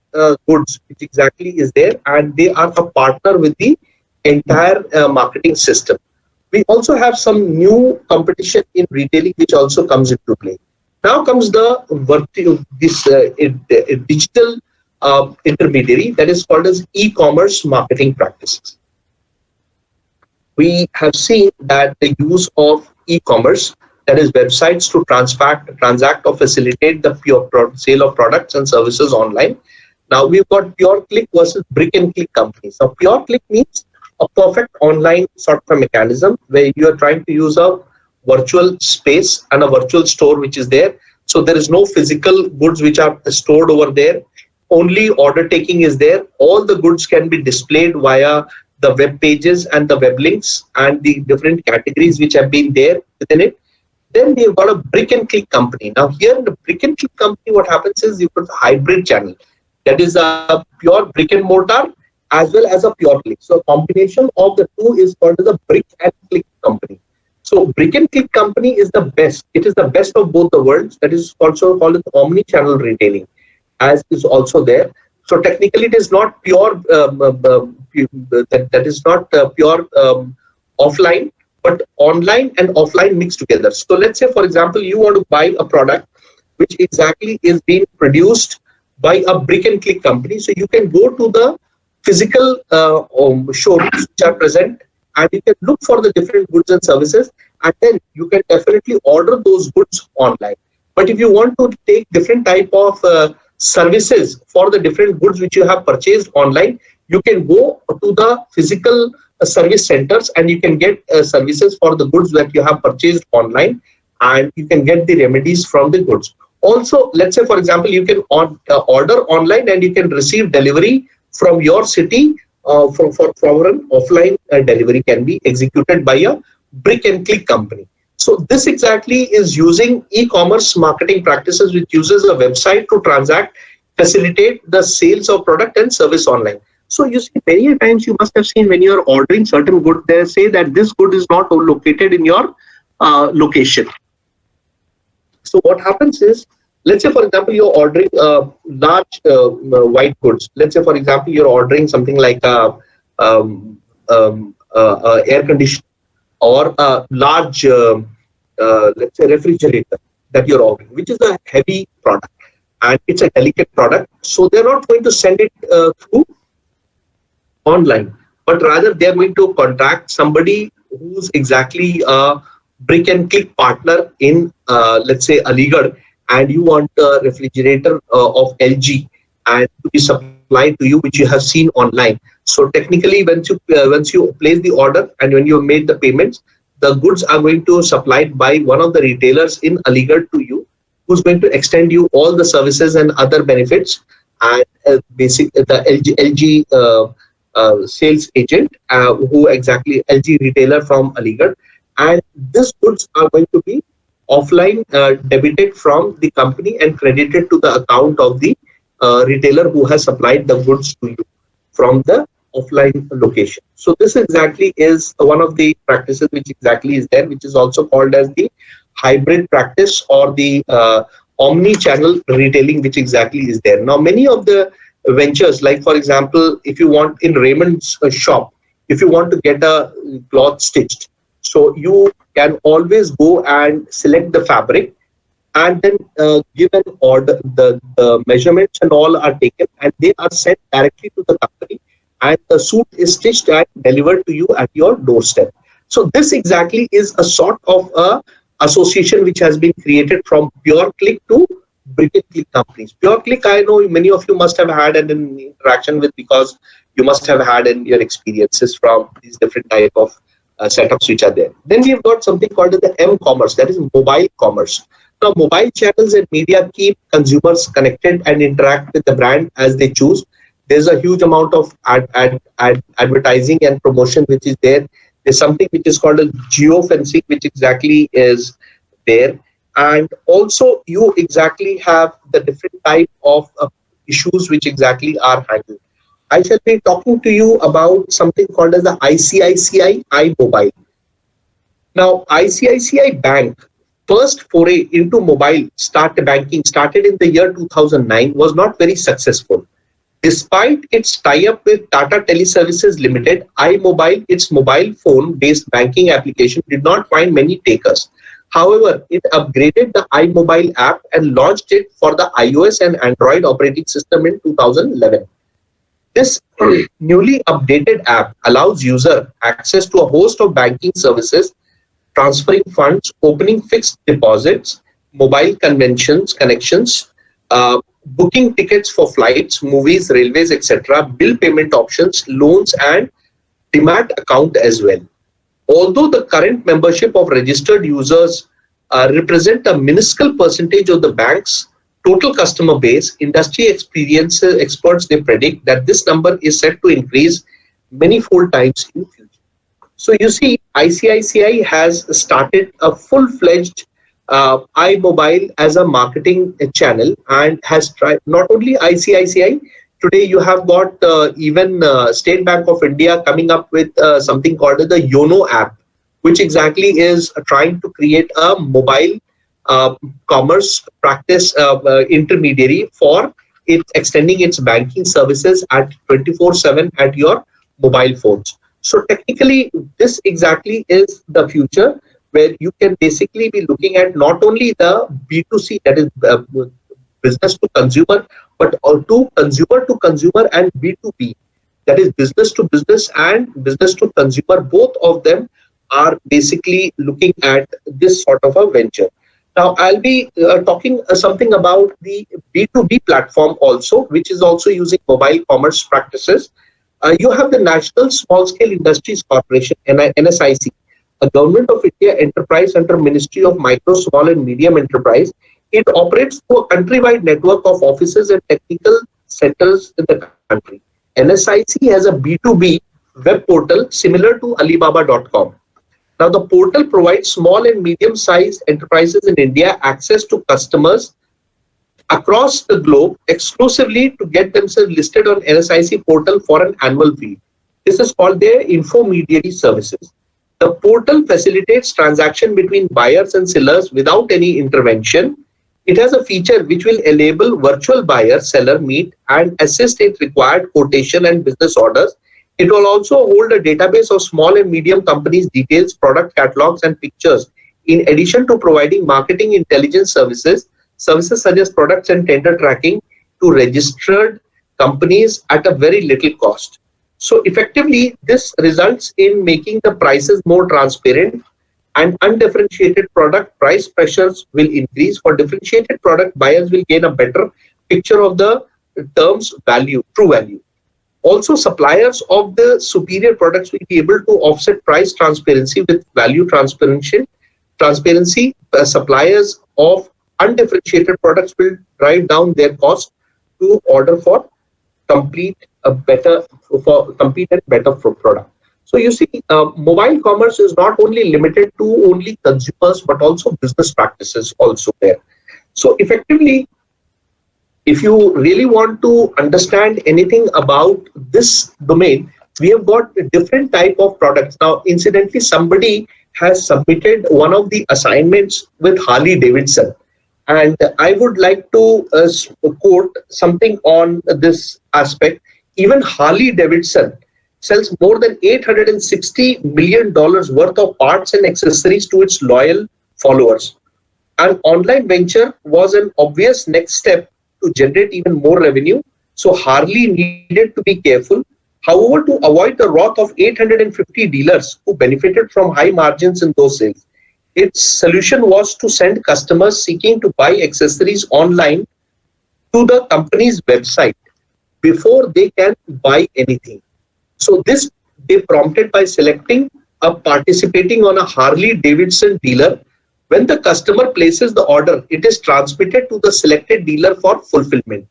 goods, which exactly is there, and they are a partner with the entire marketing system. We also have some new competition in retailing which also comes into play. Now comes this digital intermediary that is called as e-commerce marketing practices. We have seen that the use of e-commerce, that is websites to transact or facilitate the pure sale of products and services online. Now we've got pure click versus brick and click companies. So pure click means a perfect online sort of a mechanism where you are trying to use a virtual space and a virtual store which is there. So there is no physical goods which are stored over there. Only order taking is there. All the goods can be displayed via the web pages and the web links and the different categories which have been there within it. Then we've got a brick and click company. Now here in the brick and click company, what happens is you've got a hybrid channel. That is a pure brick and mortar as well as a pure click. So a combination of the two is called the brick and click company. So brick and click company is the best. It is the best of both the worlds. That is also called omni-channel retailing, as is also there. So technically, it is not pure. That is not pure offline, but online and offline mixed together. So let's say, for example, you want to buy a product which exactly is being produced by a brick and click company. So you can go to the physical showrooms which are present, and you can look for the different goods and services, and then you can definitely order those goods online. But if you want to take different type of services for the different goods which you have purchased online, you can go to the physical service centers and you can get services for the goods that you have purchased online, and you can get the remedies from the goods. Also, let's say, for example, you can order online and you can receive delivery from your city. For an offline delivery can be executed by a brick and click company. So this exactly is using e-commerce marketing practices, which uses a website to transact, facilitate the sales of product and service online. So you see, many times you must have seen when you are ordering certain good, they say that this good is not located in your location. So what happens is, let's say, for example, you're ordering large white goods. Let's say, for example, you're ordering something like a air conditioner or a large, let's say, refrigerator that you're ordering, which is a heavy product and it's a delicate product. So they're not going to send it through online, but rather they're going to contact somebody who's exactly a brick and click partner in, let's say, Aligarh, and you want a refrigerator of LG and to be supplied to you, which you have seen online. So technically, once you place the order and when you have made the payments, the goods are going to supplied by one of the retailers in Aligarh to you, who's going to extend you all the services and other benefits, and the LG sales agent, who exactly LG retailer from Aligarh, and these goods are going to be offline debited from the company and credited to the account of the retailer who has supplied the goods to you from the offline location. So this exactly is one of the practices which exactly is there, which is also called as the hybrid practice or the omni-channel retailing, which exactly is there. Now, many of the ventures, like for example, if you want in Raymond's shop, if you want to get a cloth stitched, so you can always go and select the fabric and then give an order. The measurements and all are taken and they are sent directly to the company, and the suit is stitched and delivered to you at your doorstep. So this exactly is a sort of a association which has been created from pure click to brick and click companies. Pure click, I know many of you must have had an interaction with, because you must have had in your experiences from these different type of setups which are there. Then we've got something called the M-commerce, that is mobile commerce. Now, mobile channels and media keep consumers connected and interact with the brand as they choose. There's a huge amount of advertising and promotion which is there. There's something which is called a geofencing, which exactly is there. And also you exactly have the different type of issues which exactly are handled. I shall be talking to you about something called as the ICICI iMobile. Now, ICICI Bank first foray into mobile banking started in the year 2009 was not very successful. Despite its tie-up with Tata Teleservices Limited, iMobile, its mobile phone-based banking application, did not find many takers. However, it upgraded the iMobile app and launched it for the iOS and Android operating system in 2011. This newly updated app allows user access to a host of banking services, transferring funds, opening fixed deposits, mobile connections, booking tickets for flights, movies, railways, etc., bill payment options, loans, and demat account as well. Although the current membership of registered users represent a minuscule percentage of the bank's total customer base, industry experts, they predict that this number is set to increase many fold times in future. So you see, ICICI has started a full-fledged iMobile as a marketing channel and has tried. Not only ICICI, today you have got even State Bank of India coming up with something called the YONO app, which exactly is trying to create a mobile commerce practice intermediary for it extending its banking services at 24/7 at your mobile phones. So technically, this exactly is the future, where you can basically be looking at not only the B2C, that is business to consumer, but also consumer to consumer and B2B, that is business to business and business to consumer. Both of them are basically looking at this sort of a venture. Now, I'll be talking something about the B2B platform also, which is also using mobile commerce practices. You have the National Small Scale Industries Corporation, NSIC, a Government of India enterprise under Ministry of Micro, Small and Medium Enterprise. It operates through a countrywide network of offices and technical centers in the country. NSIC has a B2B web portal similar to Alibaba.com. Now, the portal provides small and medium-sized enterprises in India access to customers across the globe exclusively to get themselves listed on NSIC portal for an annual fee. This is called their intermediary services. The portal facilitates transaction between buyers and sellers without any intervention. It has a feature which will enable virtual buyer seller meet and assist in required quotation and business orders. It will also hold a database of small and medium companies' details, product catalogs, and pictures. In addition to providing marketing intelligence services such as products and tender tracking to registered companies at a very little cost. So effectively, this results in making the prices more transparent, and undifferentiated product price pressures will increase. For differentiated product, buyers will gain a better picture of the terms value, true value. Also, suppliers of the superior products will be able to offset price transparency with value transparency. Suppliers of undifferentiated products will drive down their cost to order for complete a better for complete and better product. So you see, mobile commerce is not only limited to only consumers but also business practices also there. So effectively, if you really want to understand anything about this domain, we have got different type of products. Now, incidentally, somebody has submitted one of the assignments with Harley Davidson, and I would like to quote something on this aspect. Even Harley Davidson sells more than $860 million worth of parts and accessories to its loyal followers. An online venture was an obvious next step to generate even more revenue. So Harley needed to be careful. However, to avoid the wrath of 850 dealers who benefited from high margins in those sales, its solution was to send customers seeking to buy accessories online to the company's website before they can buy anything. So this they prompted by selecting a participating on a Harley Davidson dealer. When the customer places the order, it is transmitted to the selected dealer for fulfillment,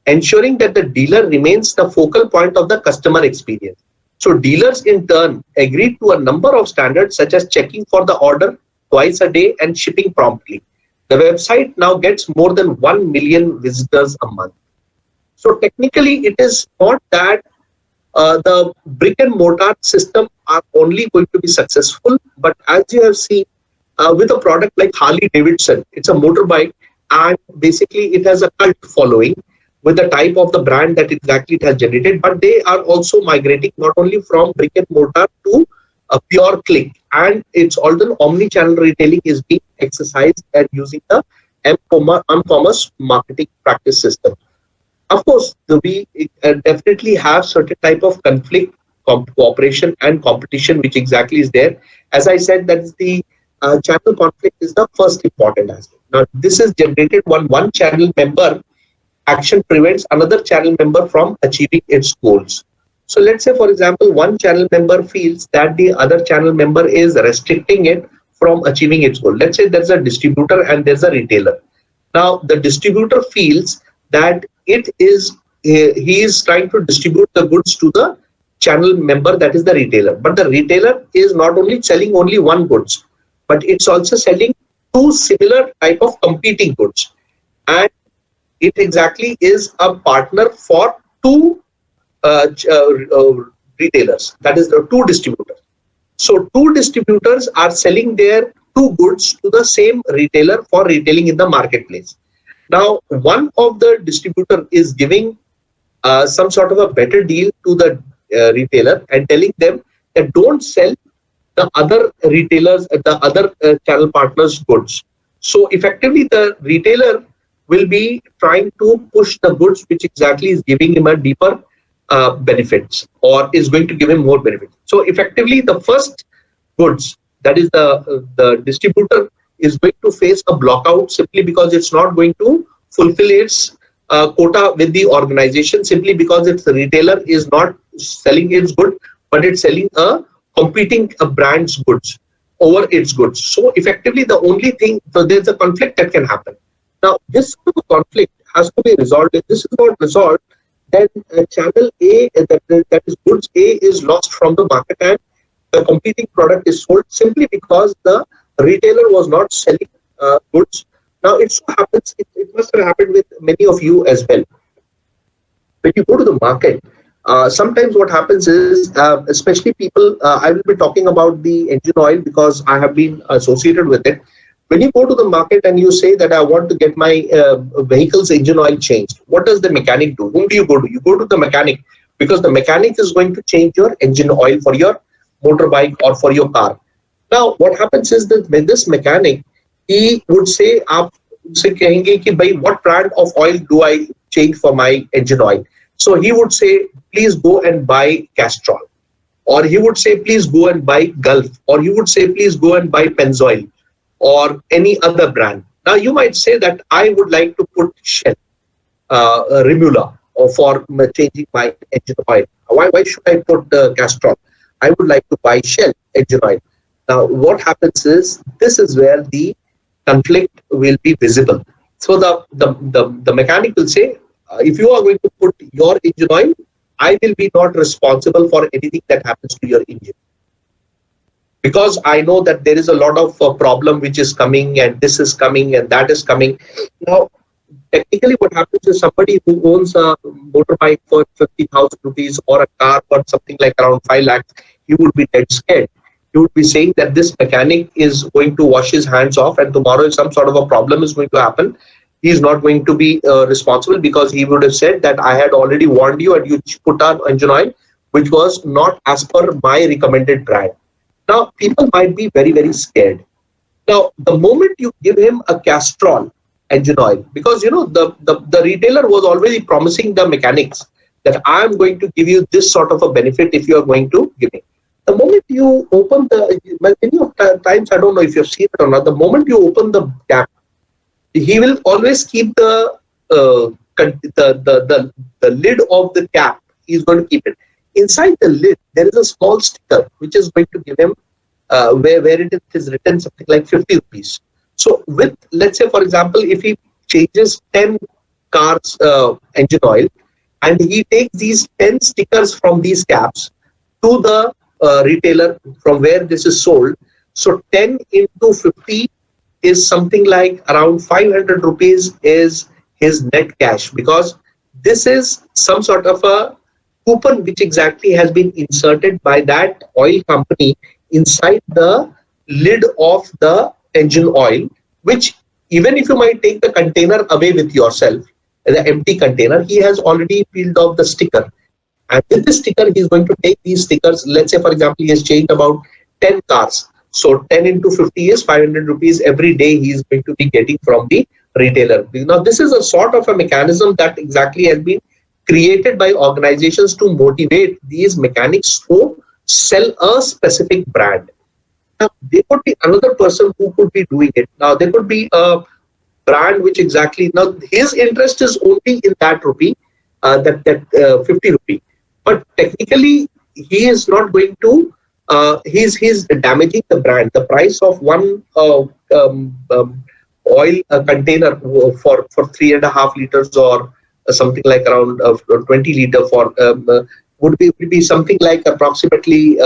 ensuring that the dealer remains the focal point of the customer experience. So dealers in turn agreed to a number of standards such as checking for the order twice a day and shipping promptly. The website now gets more than 1 million visitors a month. So technically, it is not that the brick and mortar system are only going to be successful, but as you have seen with a product like Harley Davidson, it's a motorbike, and basically it has a cult following with the type of the brand that exactly it has generated. But they are also migrating not only from brick and mortar to a pure click, and it's all the omni-channel retailing is being exercised and using the Ecommerce marketing practice system. Of course, we definitely have certain type of conflict, cooperation, and competition, which exactly is there. As I said, that is the channel conflict is the first important aspect. Now, this is generated when one channel member action prevents another channel member from achieving its goals. So let's say, for example, one channel member feels that the other channel member is restricting it from achieving its goal. Let's say there's a distributor and there's a retailer. Now, the distributor feels that he is trying to distribute the goods to the channel member, that is the retailer. But the retailer is not only selling only one goods, but it's also selling two similar type of competing goods. And it exactly is a partner for two retailers, that is the two distributors. So two distributors are selling their two goods to the same retailer for retailing in the marketplace. Now, one of the distributor is giving some sort of a better deal to the retailer and telling them that don't sell the other retailers, the other channel partners' goods. So effectively, the retailer will be trying to push the goods which exactly is giving him a deeper benefits, or is going to give him more benefits. So effectively, the first goods, that is the distributor, is going to face a blockout simply because it's not going to fulfill its quota with the organization, simply because its retailer is not selling its good, but it's selling a competing brand's goods over its goods. So effectively, the only thing, so there's a conflict that can happen. Now, this conflict has to be resolved. If this is not resolved, then channel A, that is goods A, is lost from the market, and the competing product is sold simply because the retailer was not selling goods. Now, it so happens, it must have happened with many of you as well. When you go to the market, sometimes what happens is, especially people, I will be talking about the engine oil because I have been associated with it. When you go to the market and you say that I want to get my vehicle's engine oil changed, what does the mechanic do? Whom do you go to? You go to the mechanic, because the mechanic is going to change your engine oil for your motorbike or for your car. Now, what happens is that with this mechanic, he would say, "Aap se kahenge ki bhai, what brand of oil do I change for my engine oil?" So he would say, "Please go and buy Castrol," or he would say, "Please go and buy Gulf," or he would say, "Please go and buy Pennzoil," or any other brand. Now, you might say that I would like to put Shell, Remula, or for changing my engine oil. Why should I put Castrol? I would like to buy Shell engine oil. Now, what happens is, this is where the conflict will be visible. So the mechanic will say, if you are going to put your engine oil, I will be not responsible for anything that happens to your engine, because I know that there is a lot of problem which is coming, and this is coming, and that is coming. Now, technically, what happens is, somebody who owns a motorbike for 50,000 rupees or a car for something like around 5 lakhs, he would be dead scared. He would be saying that this mechanic is going to wash his hands off, and tomorrow if some sort of a problem is going to happen, he is not going to be responsible, because he would have said that I had already warned you and you put on engine oil which was not as per my recommended brand. Now, people might be very, very scared. Now, the moment you give him a Castrol engine oil, because the retailer was already promising the mechanics that I am going to give you this sort of a benefit if you are going to give me. The moment you open many of times, I don't know if you've seen it or not, the moment you open the cap, he will always keep the lid of the cap. He's going to keep it. Inside the lid, there is a small sticker which is going to give him where it is written something like 50 rupees. So with, let's say, for example, if he changes 10 cars engine oil, and he takes these 10 stickers from these caps to the retailer from where this is sold, so 10 into 50 is something like around 500 rupees is his net cash, because this is some sort of a coupon which exactly has been inserted by that oil company inside the lid of the engine oil, which, even if you might take the container away with yourself, the empty container, he has already peeled off the sticker. And with this sticker, he's going to take these stickers. Let's say, for example, he has changed about 10 cars. So 10 into 50 is 500 rupees every day he is going to be getting from the retailer. Now, this is a sort of a mechanism that exactly has been created by organizations to motivate these mechanics to sell a specific brand. Now, there could be another person who could be doing it. Now, there could be a brand which exactly, now his interest is only in that rupee, that 50 rupee. But technically, he is not going to, he's damaging the brand. The price of one oil container for 3.5 liters or something like around 20 liter for would be something like approximately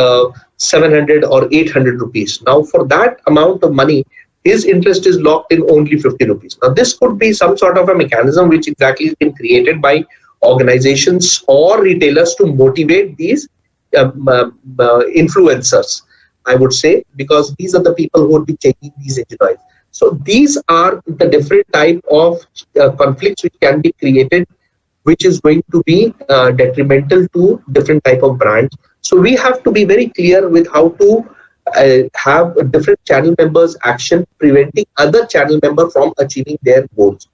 700 or 800 rupees. Now, for that amount of money, his interest is locked in only 50 rupees. Now, this could be some sort of a mechanism which exactly has been created by organizations or retailers to motivate these influencers, I would say, because these are the people who would be changing these engine oils. So these are the different type of conflicts which can be created, which is going to be detrimental to different type of brands. So we have to be very clear with how to have different channel members' action preventing other channel member from achieving their goals.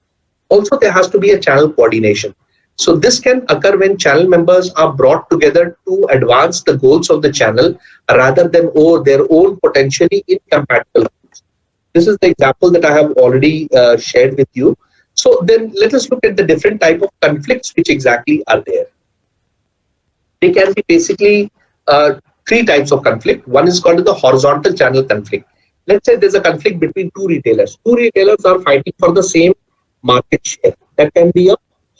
Also, there has to be a channel coordination. So this can occur when channel members are brought together to advance the goals of the channel rather than their own potentially incompatible goals. This is the example that I have already shared with you. So then let us look at the different type of conflicts which exactly are there. They can be basically three types of conflict. One is called the horizontal channel conflict. Let's say there's a conflict between two retailers. Two retailers are fighting for the same market share. That can be a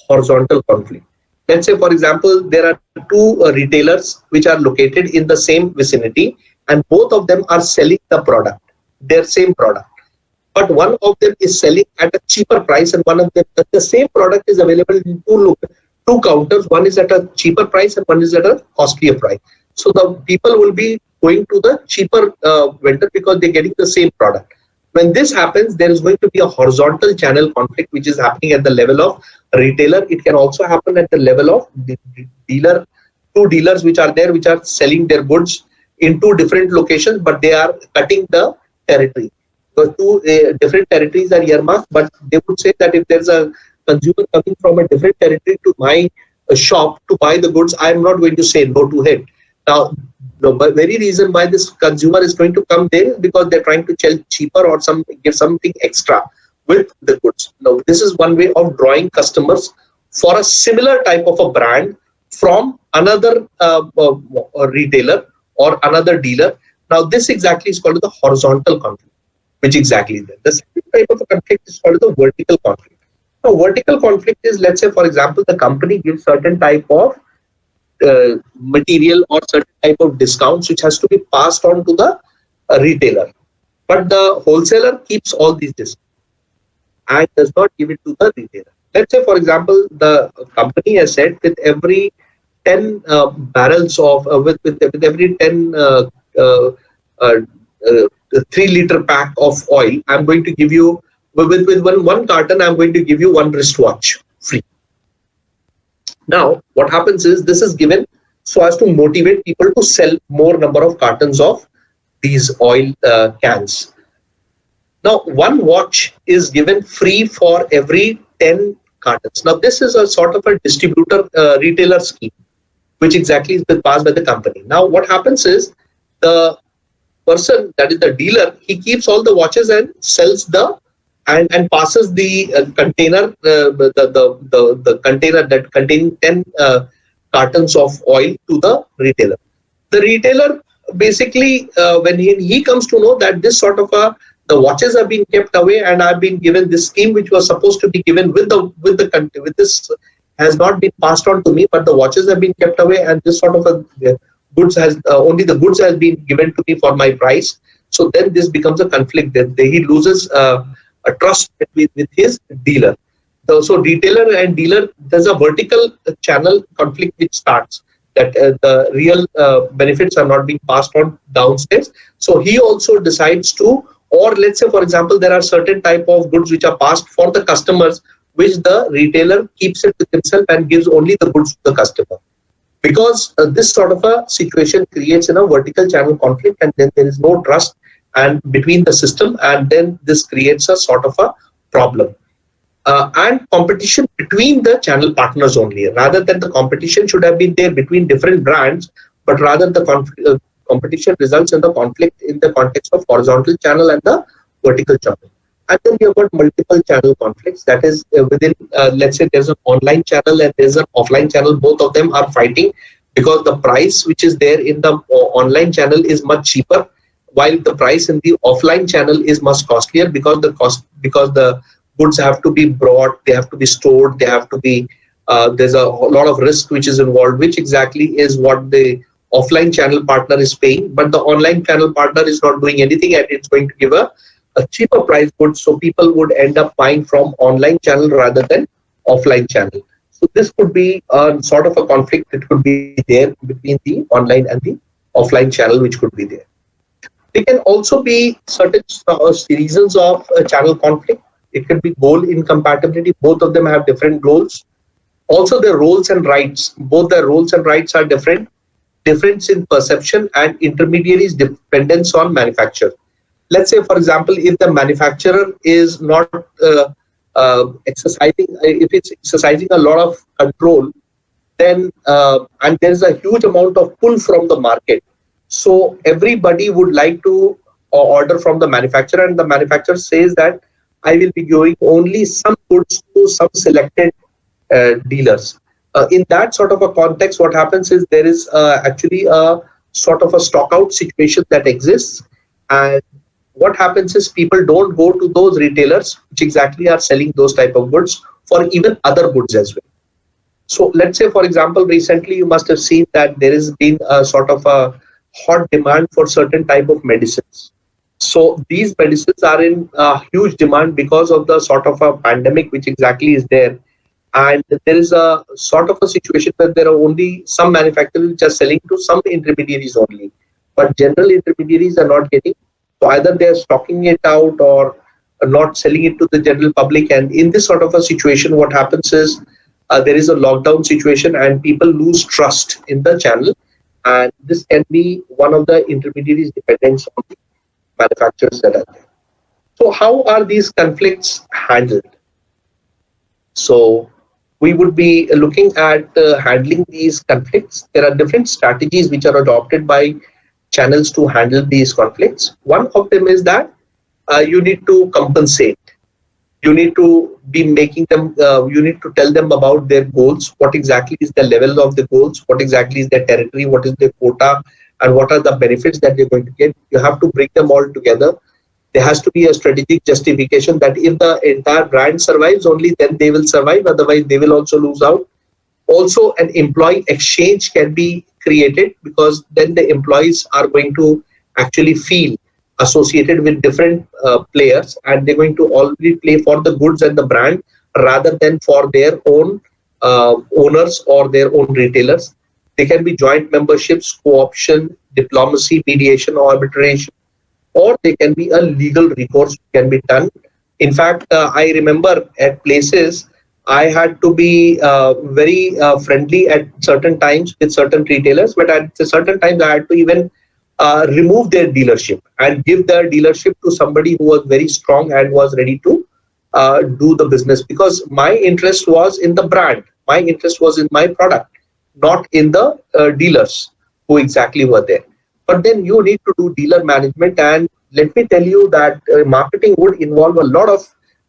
horizontal conflict. Let's say, for example, there are two retailers which are located in the same vicinity, and both of them are selling the product, their same product. But one of them is selling at a cheaper price, and one of them, the same product is available in two counters. One is at a cheaper price and one is at a costlier price. So the people will be going to the cheaper vendor because they're getting the same product. When this happens, there is going to be a horizontal channel conflict which is happening at the level of retailer. It can also happen at the level of the dealer, two dealers which are there, which are selling their goods in two different locations, but they are cutting the territory. So two different territories are earmarked, but they would say that if there's a consumer coming from a different territory to my shop to buy the goods, I am not going to say no to him. Now, the very reason why this consumer is going to come there is because they're trying to sell cheaper or give something extra with the goods. Now, this is one way of drawing customers for a similar type of a brand from another retailer or another dealer. Now, this exactly is called the horizontal conflict, which exactly is there. The second type of a conflict is called the vertical conflict. Now, vertical conflict is, let's say, for example, the company gives certain type of material or certain type of discounts which has to be passed on to the retailer, but the wholesaler keeps all these discounts and does not give it to the retailer. Let's say, for example, the company has said with every 10 barrels of with every 10 uh, 3-liter pack of oil, I'm going to give you with one carton, I'm going to give you one wristwatch free. Now, what happens is this is given so as to motivate people to sell more number of cartons of these oil cans. Now, one watch is given free for every 10 cartons. Now, this is a sort of a distributor retailer scheme, which exactly is passed by the company. Now, what happens is the person, that is the dealer, he keeps all the watches and sells and passes the container, the container that containing 10 cartons of oil to the retailer. The retailer basically, when he comes to know that this sort of the watches have been kept away and I've been given this scheme which was supposed to be given with this has not been passed on to me, but the watches have been kept away and this sort of a goods has only the goods has been given to me for my price. So then this becomes a conflict. Then he loses a trust with his dealer. So retailer and dealer, there's a vertical channel conflict which starts, that the real benefits are not being passed on downstairs. So he also decides to, or let's say, for example, there are certain type of goods which are passed for the customers, which the retailer keeps it with himself and gives only the goods to the customer. Because this sort of a situation creates a vertical channel conflict, and then there is no trust and between the system, and then this creates a sort of a problem. And competition between the channel partners only, rather than the competition should have been there between different brands, but rather the competition results in the conflict in the context of horizontal channel and the vertical channel. And then we have got multiple channel conflicts, that is within, let's say there's an online channel and there's an offline channel, both of them are fighting because the price which is there in the online channel is much cheaper, while the price in the offline channel is much costlier because the goods have to be brought, they have to be stored, they have to be, there's a lot of risk which is involved, which exactly is what the offline channel partner is paying, but the online channel partner is not doing anything and it's going to give a cheaper price goods, so people would end up buying from online channel rather than offline channel. So this could be a sort of a conflict that could be there between the online and the offline channel, which could be there. There can also be certain reasons of channel conflict. It could be goal incompatibility. Both of them have different goals. Also, their roles and rights. Both their roles and rights are different. Difference in perception and intermediaries' dependence on manufacturer. Let's say, for example, if the manufacturer is not exercising, if it's exercising a lot of control, then and there's a huge amount of pull from the market. So everybody would like to order from the manufacturer, and the manufacturer says that I will be giving only some goods to some selected dealers. In that sort of a context, what happens is there is actually a sort of a stock out situation that exists, and what happens is people don't go to those retailers which exactly are selling those type of goods for even other goods as well. So let's say, for example, recently you must have seen that there has been a sort of a hot demand for certain type of medicines. So these medicines are in huge demand because of the sort of a pandemic which exactly is there. And there is a sort of a situation where there are only some manufacturers which are selling to some intermediaries only, but general intermediaries are not getting So either they're stocking it out or not selling it to the general public. And in this sort of a situation, what happens is there is a lockdown situation and people lose trust in the channel. And this can be one of the intermediaries dependence on the manufacturers that are there. So how are these conflicts handled? So we would be looking at handling these conflicts. There are different strategies which are adopted by channels to handle these conflicts. One of them is that you need to compensate. You need to be making them, you need to tell them about their goals, what exactly is the level of the goals, what exactly is their territory, what is their quota, and what are the benefits that they're going to get. You have to bring them all together. There has to be a strategic justification that if the entire brand survives, only then they will survive, otherwise they will also lose out. Also, an employee exchange can be created, because then the employees are going to actually feel associated with different players, and they're going to already play for the goods and the brand rather than for their own owners or their own retailers. They can be joint memberships, co-option, diplomacy, mediation, or arbitration, or they can be a legal recourse can be done. In fact, I remember at places I had to be very friendly at certain times with certain retailers, but at certain times I had to even remove their dealership and give their dealership to somebody who was very strong and was ready to do the business, because my interest was in the brand, my interest was in my product, not in the dealers who exactly were there. But then you need to do dealer management, and let me tell you that marketing would involve a lot of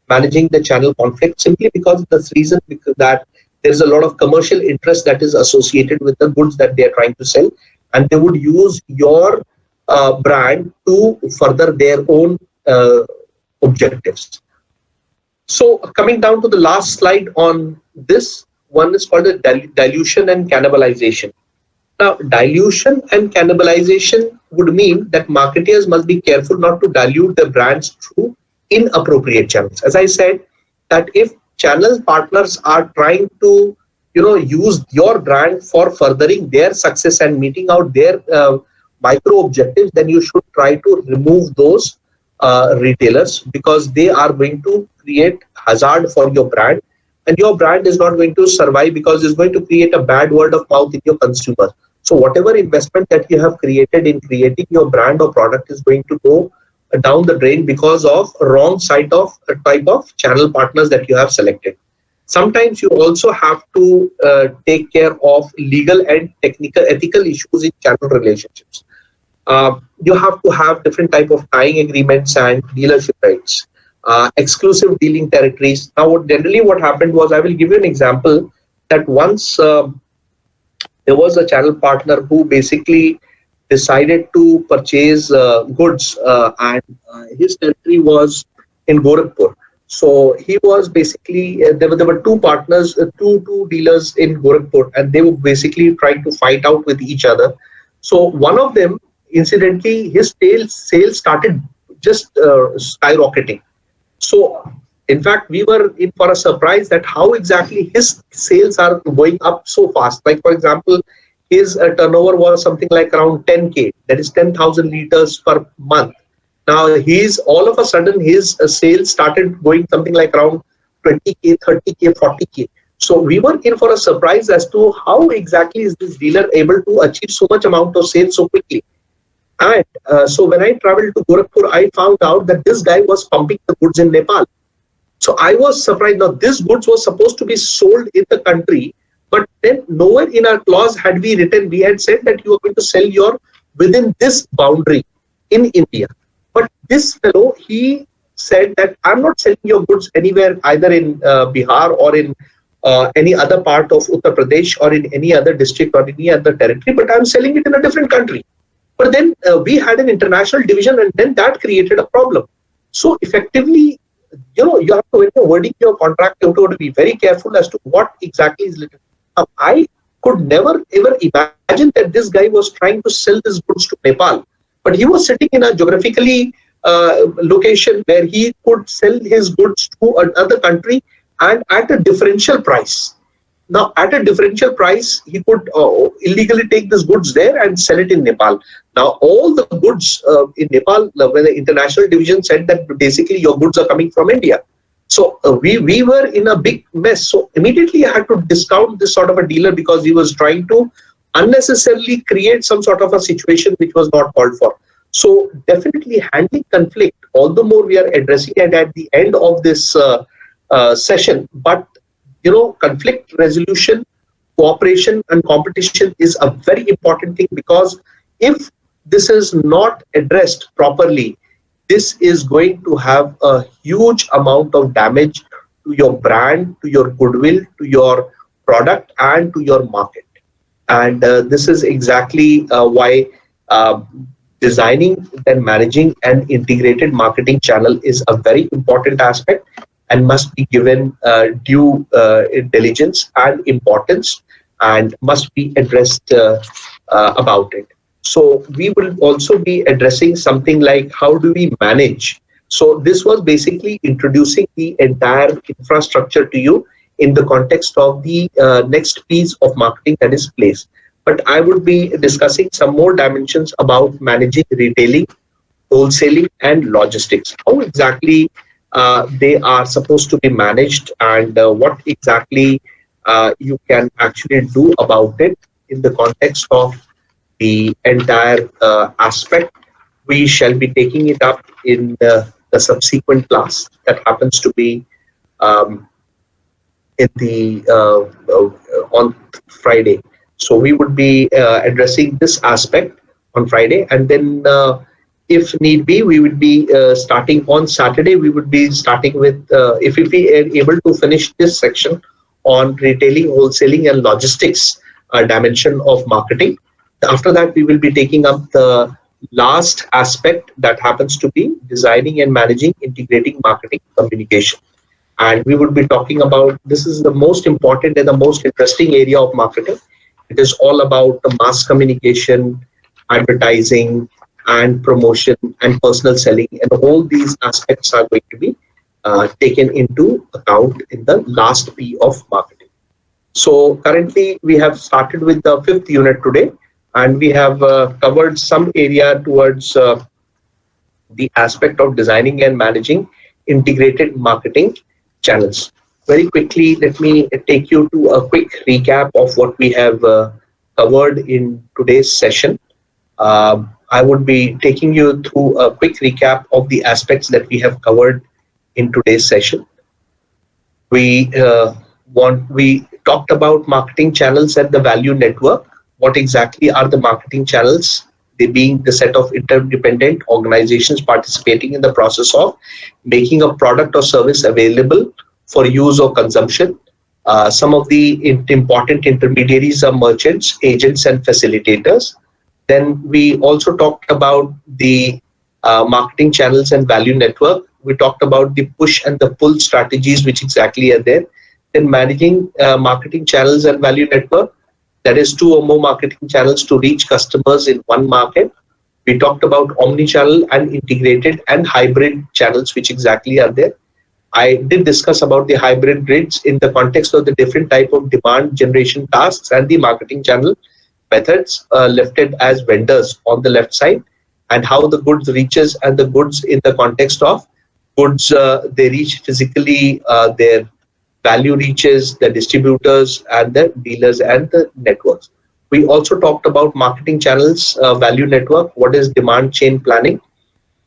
managing the channel conflict, simply because of this reason, because that there is a lot of commercial interest that is associated with the goods that they are trying to sell, and they would use your brand to further their own objectives. So coming down to the last slide on this one is called the dilution and cannibalization. Now, dilution and cannibalization would mean that marketers must be careful not to dilute their brands through inappropriate channels. As I said, that if channel partners are trying to, use your brand for furthering their success and meeting out their micro objectives, then you should try to remove those retailers, because they are going to create hazard for your brand, and your brand is not going to survive because it's going to create a bad word of mouth in your consumers. So whatever investment that you have created in creating your brand or product is going to go down the drain because of wrong type of channel partners that you have selected. Sometimes you also have to take care of legal and technical ethical issues in channel relationships. You have to have different type of tying agreements and dealership rights, exclusive dealing territories. Now, generally what happened was, I will give you an example, that once there was a channel partner who basically decided to purchase goods, and his territory was in Gorakhpur. So he was basically, there were two partners, two dealers in Gorakhpur, and they were basically trying to fight out with each other. So one of them, incidentally, his sales started just skyrocketing. So in fact, we were in for a surprise that how exactly his sales are going up so fast. Like, for example, his turnover was something like around 10K, that is 10,000 liters per month. Now he's all of a sudden his sales started going something like around 20K, 30K, 40K. So we were in for a surprise as to how exactly is this dealer able to achieve so much amount of sales so quickly. And so when I traveled to Gorakhpur, I found out that this guy was pumping the goods in Nepal. So I was surprised. Now this goods was supposed to be sold in the country, but then nowhere in our clause had we written, we had said that you are going to sell your within this boundary in India. But this fellow, he said that I'm not selling your goods anywhere, either in Bihar or in any other part of Uttar Pradesh or in any other district or any other territory, but I'm selling it in a different country. But then we had an international division, and then that created a problem. So effectively, you have to, when you're wording your contract, you have to be very careful as to what exactly is written. I could never ever imagine that this guy was trying to sell his goods to Nepal, but he was sitting in a geographically location where he could sell his goods to another country and at a differential price. Now, at a differential price, he could illegally take these goods there and sell it in Nepal. Now, all the goods in Nepal, when the international division said that basically your goods are coming from India. So we were in a big mess. So immediately I had to discount this sort of a dealer because he was trying to unnecessarily create some sort of a situation which was not called for. So definitely handling conflict, all the more we are addressing it at the end of this session. But conflict resolution, cooperation, and competition is a very important thing, because if this is not addressed properly, this is going to have a huge amount of damage to your brand, to your goodwill, to your product, and to your market. And this is exactly why designing and managing an integrated marketing channel is a very important aspect and must be given due diligence and importance, and must be addressed about it. So we will also be addressing something like how do we manage. So this was basically introducing the entire infrastructure to you in the context of the next piece of marketing, that is place. But I would be discussing some more dimensions about managing retailing, wholesaling, and logistics. How exactly they are supposed to be managed, and what exactly you can actually do about it in the context of the entire aspect. We shall be taking it up in the subsequent class that happens to be um, in the on Friday. So we would be addressing this aspect on Friday, and then if need be, we would be starting on Saturday. We would be starting with if we are able to finish this section on retailing, wholesaling, and logistics dimension of marketing. After that, we will be taking up the last aspect that happens to be designing and managing integrating marketing communication. And we would be talking about, this is the most important and the most interesting area of marketing. It is all about the mass communication, advertising, and promotion, and personal selling, and all these aspects are going to be taken into account in the last P of marketing. So currently we have started with the fifth unit today, and we have covered some area towards the aspect of designing and managing integrated marketing channels. Very quickly, let me take you to a quick recap of what we have covered in today's session. I would be taking you through a quick recap of the aspects that we have covered in today's session. We talked about marketing channels and the value network. What exactly are the marketing channels? They being the set of interdependent organizations participating in the process of making a product or service available for use or consumption. Some of the important intermediaries are merchants, agents, and facilitators. Then we also talked about the marketing channels and value network. We talked about the push and the pull strategies which exactly are there. Then managing marketing channels and value network, that is two or more marketing channels to reach customers in one market. We talked about omni-channel and integrated and hybrid channels which exactly are there. I did discuss about the hybrid grids in the context of the different type of demand generation tasks and the marketing channel methods lifted as vendors on the left side, and how the goods reaches and the goods in the context of goods they reach physically, their value reaches, the distributors and the dealers and the networks. We also talked about marketing channels, value network, what is demand chain planning,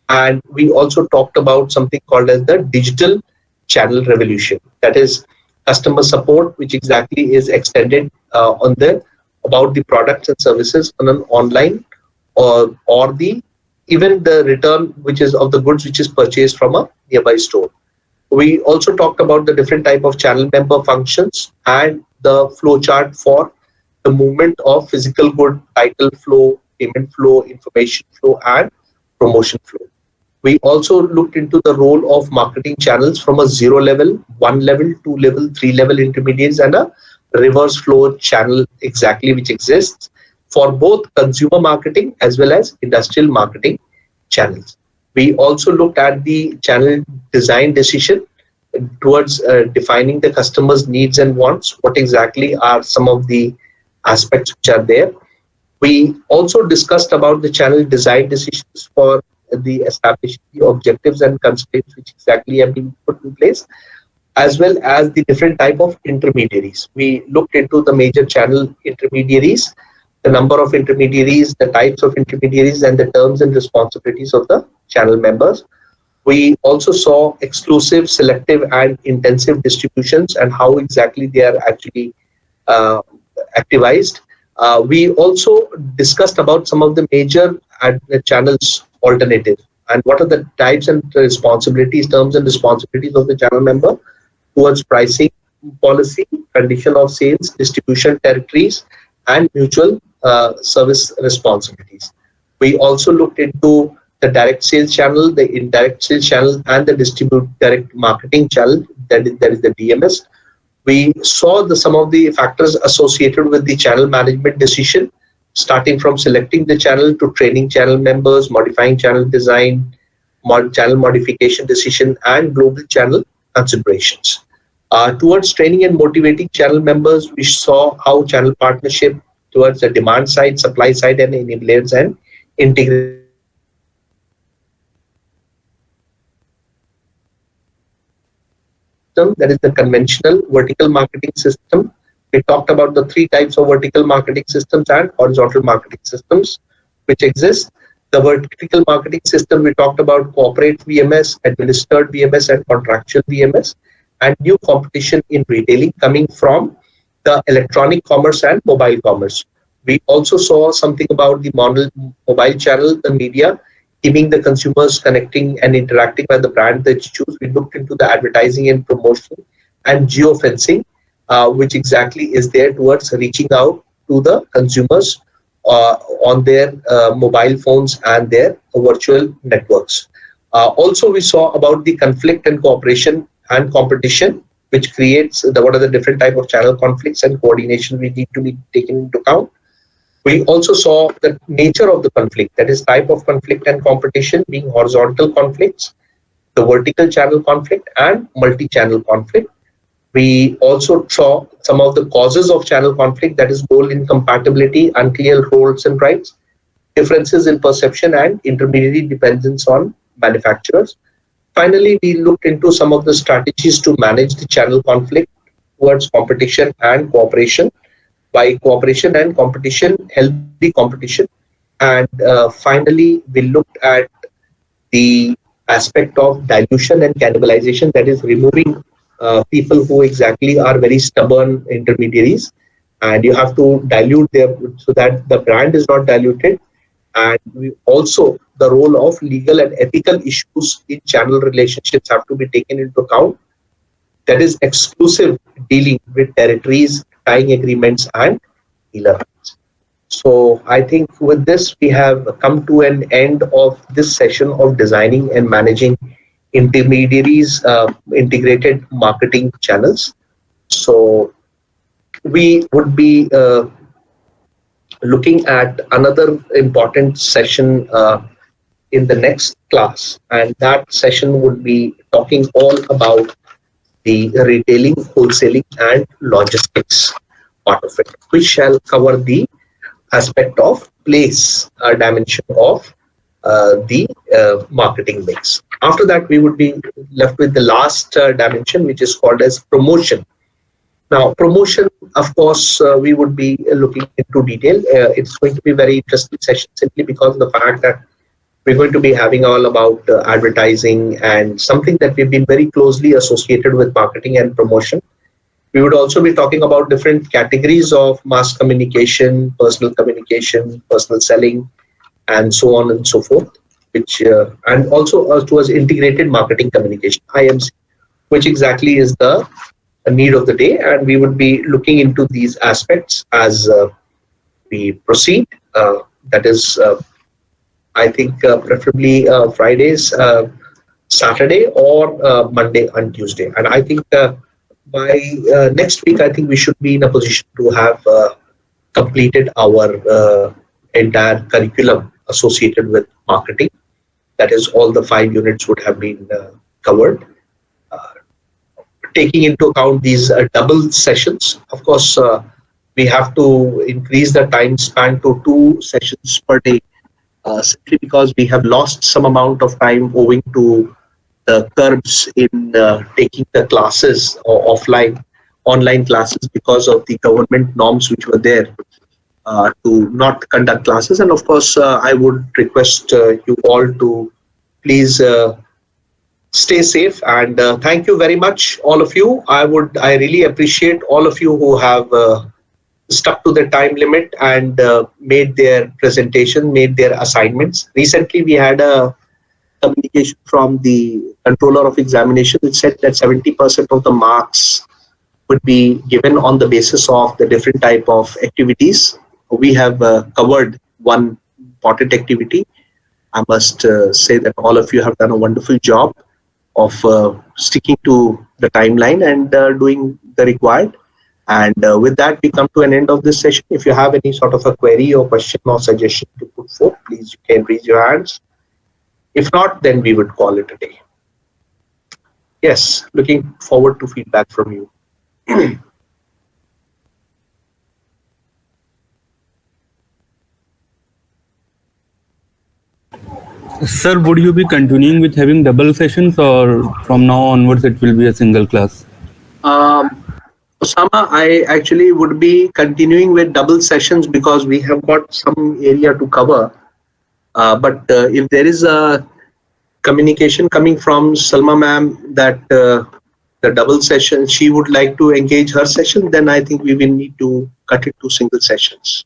and we also talked about something called as the digital channel revolution, that is customer support, which exactly is extended on the about the products and services on an online, or the even the return which is of the goods which is purchased from a nearby store. We also talked about the different type of channel member functions and the flow chart for the movement of physical good, title flow, payment flow, information flow, and promotion flow. We also looked into the role of marketing channels from a 0 level, 1 level, 2 level, 3 level intermediates, and a reverse flow channel exactly which exists for both consumer marketing as well as industrial marketing channels. We also looked at the channel design decision, towards defining the customer's needs and wants. What exactly are some of the aspects which are there? We also discussed about the channel design decisions for the establishing the objectives and constraints which exactly have been put in place, as well as the different type of intermediaries. We looked into the major channel intermediaries, the number of intermediaries, the types of intermediaries, and the terms and responsibilities of the channel members. We also saw exclusive, selective, and intensive distributions and how exactly they are actually uh, activized. We also discussed about some of the major channels alternative and what are the types and responsibilities, terms and responsibilities of the channel member towards pricing policy, condition of sales, distribution territories, and mutual service responsibilities. We also looked into the direct sales channel, the indirect sales channel, and the distribute direct marketing channel, that is the DMS. We saw some of the factors associated with the channel management decision, starting from selecting the channel to training channel members, modifying channel design, channel modification decision, and global channel considerations. Towards training and motivating channel members, we saw how channel partnership towards the demand side, supply side, and enablers and integrated marketing system, that is the conventional vertical marketing system. We talked about the three types of vertical marketing systems and horizontal marketing systems which exist. The vertical marketing system, we talked about corporate VMS, administered VMS, and contractual VMS, and new competition in retailing coming from the electronic commerce and mobile commerce. We also saw something about the mobile channel, the media, keeping the consumers connecting and interacting with the brand that you choose. We looked into the advertising and promotion and geofencing, which exactly is there towards reaching out to the consumers on their mobile phones and their virtual networks. Also, we saw about the conflict and cooperation and competition, which creates what are the different type of channel conflicts and coordination we need to be taken into account. We also saw the nature of the conflict, that is type of conflict and competition being horizontal conflicts, the vertical channel conflict, and multi-channel conflict. We also saw some of the causes of channel conflict, that is goal incompatibility, unclear roles and rights, differences in perception, and intermediary dependence on manufacturers. Finally, we looked into some of the strategies to manage the channel conflict towards competition and cooperation. By cooperation and competition, healthy competition. And finally, we looked at the aspect of dilution and cannibalization, that is removing people who exactly are very stubborn intermediaries, and you have to dilute them so that the brand is not diluted. And we also, the role of legal and ethical issues in channel relationships have to be taken into account, that is exclusive dealing with territories, tying agreements, and dealer rights. So I think with this, we have come to an end of this session of designing and managing intermediaries, integrated marketing channels. So we would be looking at another important session in the next class, and that session would be talking all about the retailing, wholesaling, and logistics part of it, which shall cover the aspect of place dimension of the marketing mix. After that, we would be left with the last dimension, which is called as promotion. Now, promotion, of course, we would be looking into detail. It's going to be a very interesting session simply because of the fact that we're going to be having all about advertising and something that we've been very closely associated with marketing and promotion. We would also be talking about different categories of mass communication, personal selling, and so on and so forth, which and also towards integrated marketing communication, IMC, which exactly is the need of the day. And we would be looking into these aspects as we proceed. That is, I think, preferably Fridays, Saturday, or Monday and Tuesday. And I think by next week, I think we should be in a position to have completed our entire curriculum associated with marketing. That is, all the 5 units would have been covered. taking into account these double sessions. Of course, we have to increase the time span to 2 sessions per day, simply because we have lost some amount of time owing to the curbs in taking the classes or offline, online classes, because of the government norms which were there to not conduct classes. And of course, I would request you all to please stay safe, and thank you very much, all of you. I really appreciate all of you who have stuck to the time limit and made their presentation, made their assignments. Recently, we had a communication from the controller of examination which said that 70% of the marks would be given on the basis of the different type of activities. We have covered one important activity. I must say that all of you have done a wonderful job of sticking to the timeline and doing the required. And with that, we come to an end of this session. If you have any sort of a query or question or suggestion to put forth, please you can raise your hands. If not, then we would call it a day. Yes, looking forward to feedback from you. Sir, would you be continuing with having double sessions, or from now onwards it will be a single class? Osama, I actually would be continuing with double sessions because we have got some area to cover. But if there is a communication coming from Salma ma'am that the double session, she would like to engage her session, then I think we will need to cut it to single sessions.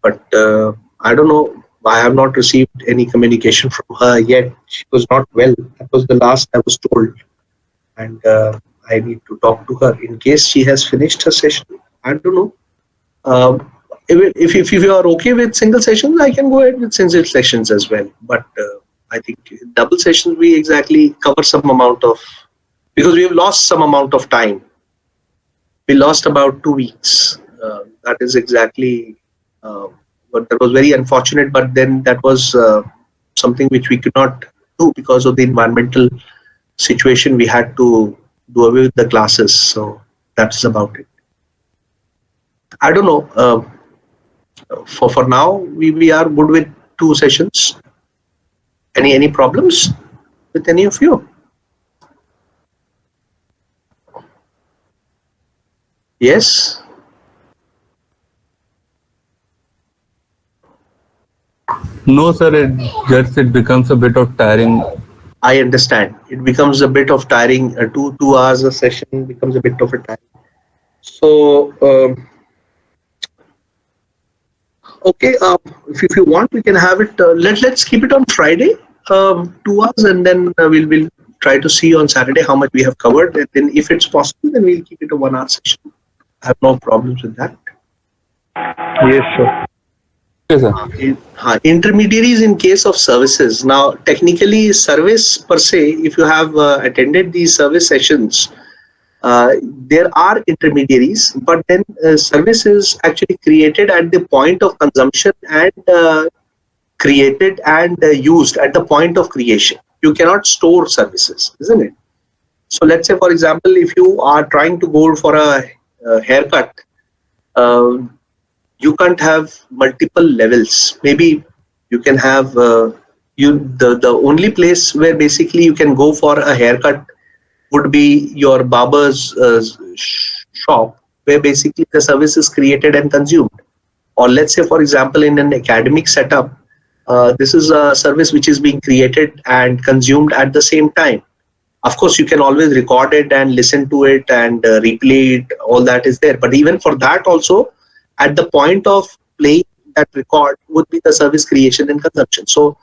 But I don't know. I have not received any communication from her yet. She was not well. That was the last I was told. And I need to talk to her in case she has finished her session. I don't know. If you are okay with single sessions, I can go ahead with single sessions as well. But I think double sessions, we exactly cover some amount of, because we have lost some amount of time. We lost about 2 weeks. That is exactly but that was very unfortunate, but then that was something which we could not do because of the environmental situation. We had to do away with the classes, so that's about it. I don't know. For now, we are good with 2 sessions. Any problems with any of you? Yes. No, sir. It becomes a bit of tiring. I understand. It becomes a bit of tiring. 2 hours a session becomes a bit of a time. So, okay. If you want, we can have it. Let's keep it on Friday, 2 hours, and then we'll try to see on Saturday how much we have covered. And then, if it's possible, then we'll keep it a 1 hour session. I have no problems with that. Yes, sir. Okay, sir. Intermediaries in case of services. Now, technically, service per se, if you have attended these service sessions, there are intermediaries, but then service is actually created at the point of consumption and created and used at the point of creation. You cannot store services, isn't it? So let's say, for example, if you are trying to go for a haircut, you can't have multiple levels. Maybe you can have the only place where basically you can go for a haircut would be your barber's shop, where basically the service is created and consumed. Or let's say, for example, in an academic setup, this is a service which is being created and consumed at the same time. Of course, you can always record it and listen to it and replay it. All that is there. But even for that also, at the point of playing that record would be the service creation and consumption. So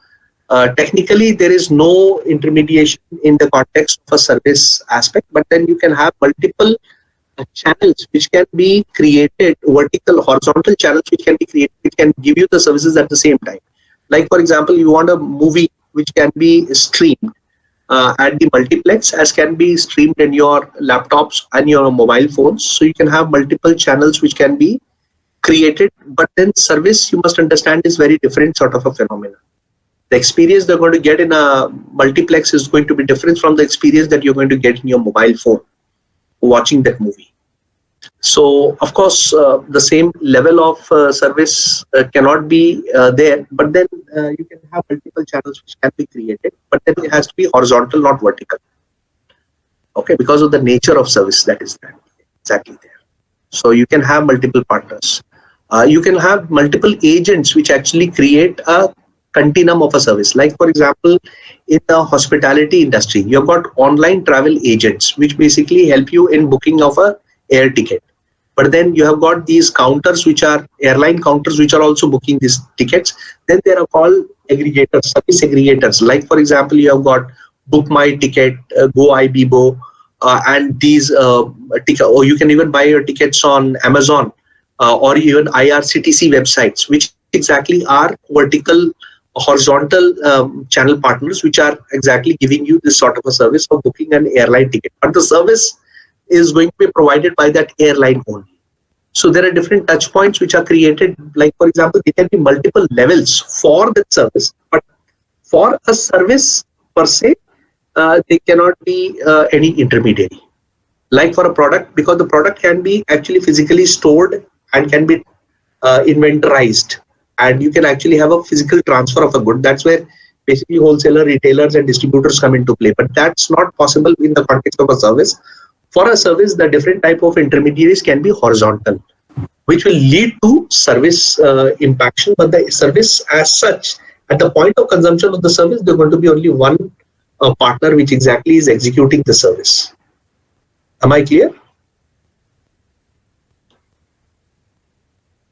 technically, there is no intermediation in the context of a service aspect, but then you can have multiple channels which can be created, vertical, horizontal channels which can be created, which can give you the services at the same time. Like, for example, you want a movie which can be streamed at the multiplex as can be streamed in your laptops and your mobile phones. So you can have multiple channels which can be created, but then service, you must understand, is very different sort of a phenomenon. The experience they're going to get in a multiplex is going to be different from the experience that you're going to get in your mobile phone. watching that movie. So of course, the same level of service cannot be there, but then you can have multiple channels which can be created, but then it has to be horizontal, not vertical. Okay, because of the nature of service that is there, exactly there. So you can have multiple partners. You can have multiple agents which actually create a continuum of a service. Like for example, in the hospitality industry, you've got online travel agents which basically help you in booking of a air ticket. But then you have got these counters which are airline counters which are also booking these tickets. Then there are called aggregators, service aggregators. Like for example, you have got Book My Ticket, Go Ibibo, and these ticket, or you can even buy your tickets on Amazon or even IRCTC websites, which exactly are vertical, horizontal channel partners, which are exactly giving you this sort of a service of booking an airline ticket. But the service is going to be provided by that airline only. So there are different touch points which are created. Like for example, there can be multiple levels for that service, but for a service per se, there cannot be any intermediary. Like for a product, because the product can be actually physically stored and can be inventorized, and you can actually have a physical transfer of a good. That's where basically wholesaler, retailers, and distributors come into play. But that's not possible in the context of a service. For a service, the different type of intermediaries can be horizontal, which will lead to service impaction. But the service as such, at the point of consumption of the service, there's going to be only one partner which exactly is executing the service. Am I clear?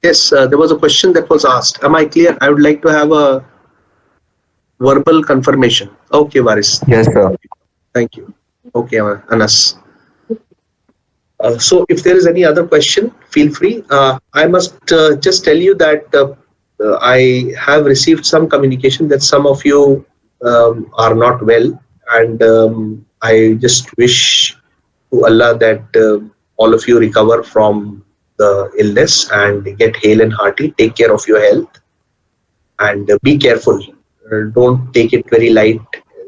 Yes, there was a question that was asked. Am I clear? I would like to have a verbal confirmation. Okay, Varis. Yes, sir. Thank you. Okay, Anas. So if there is any other question, feel free. I must just tell you that I have received some communication that some of you are not well, and I just wish to Allah that all of you recover from the illness and get hale and hearty. Take care of your health and be careful. Don't take it very light.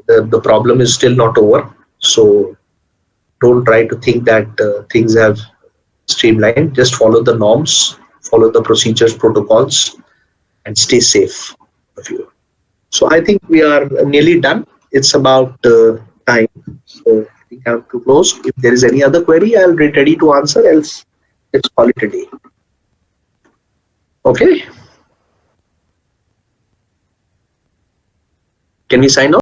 The problem is still not over. So don't try to think that things have streamlined. Just follow the norms, follow the procedures, protocols, and stay safe. Of you. So I think we are nearly done. It's about time. So I think I have to close. If there is any other query, I'll be ready to answer. Else, let's call it a day. Okay. Can we sign off?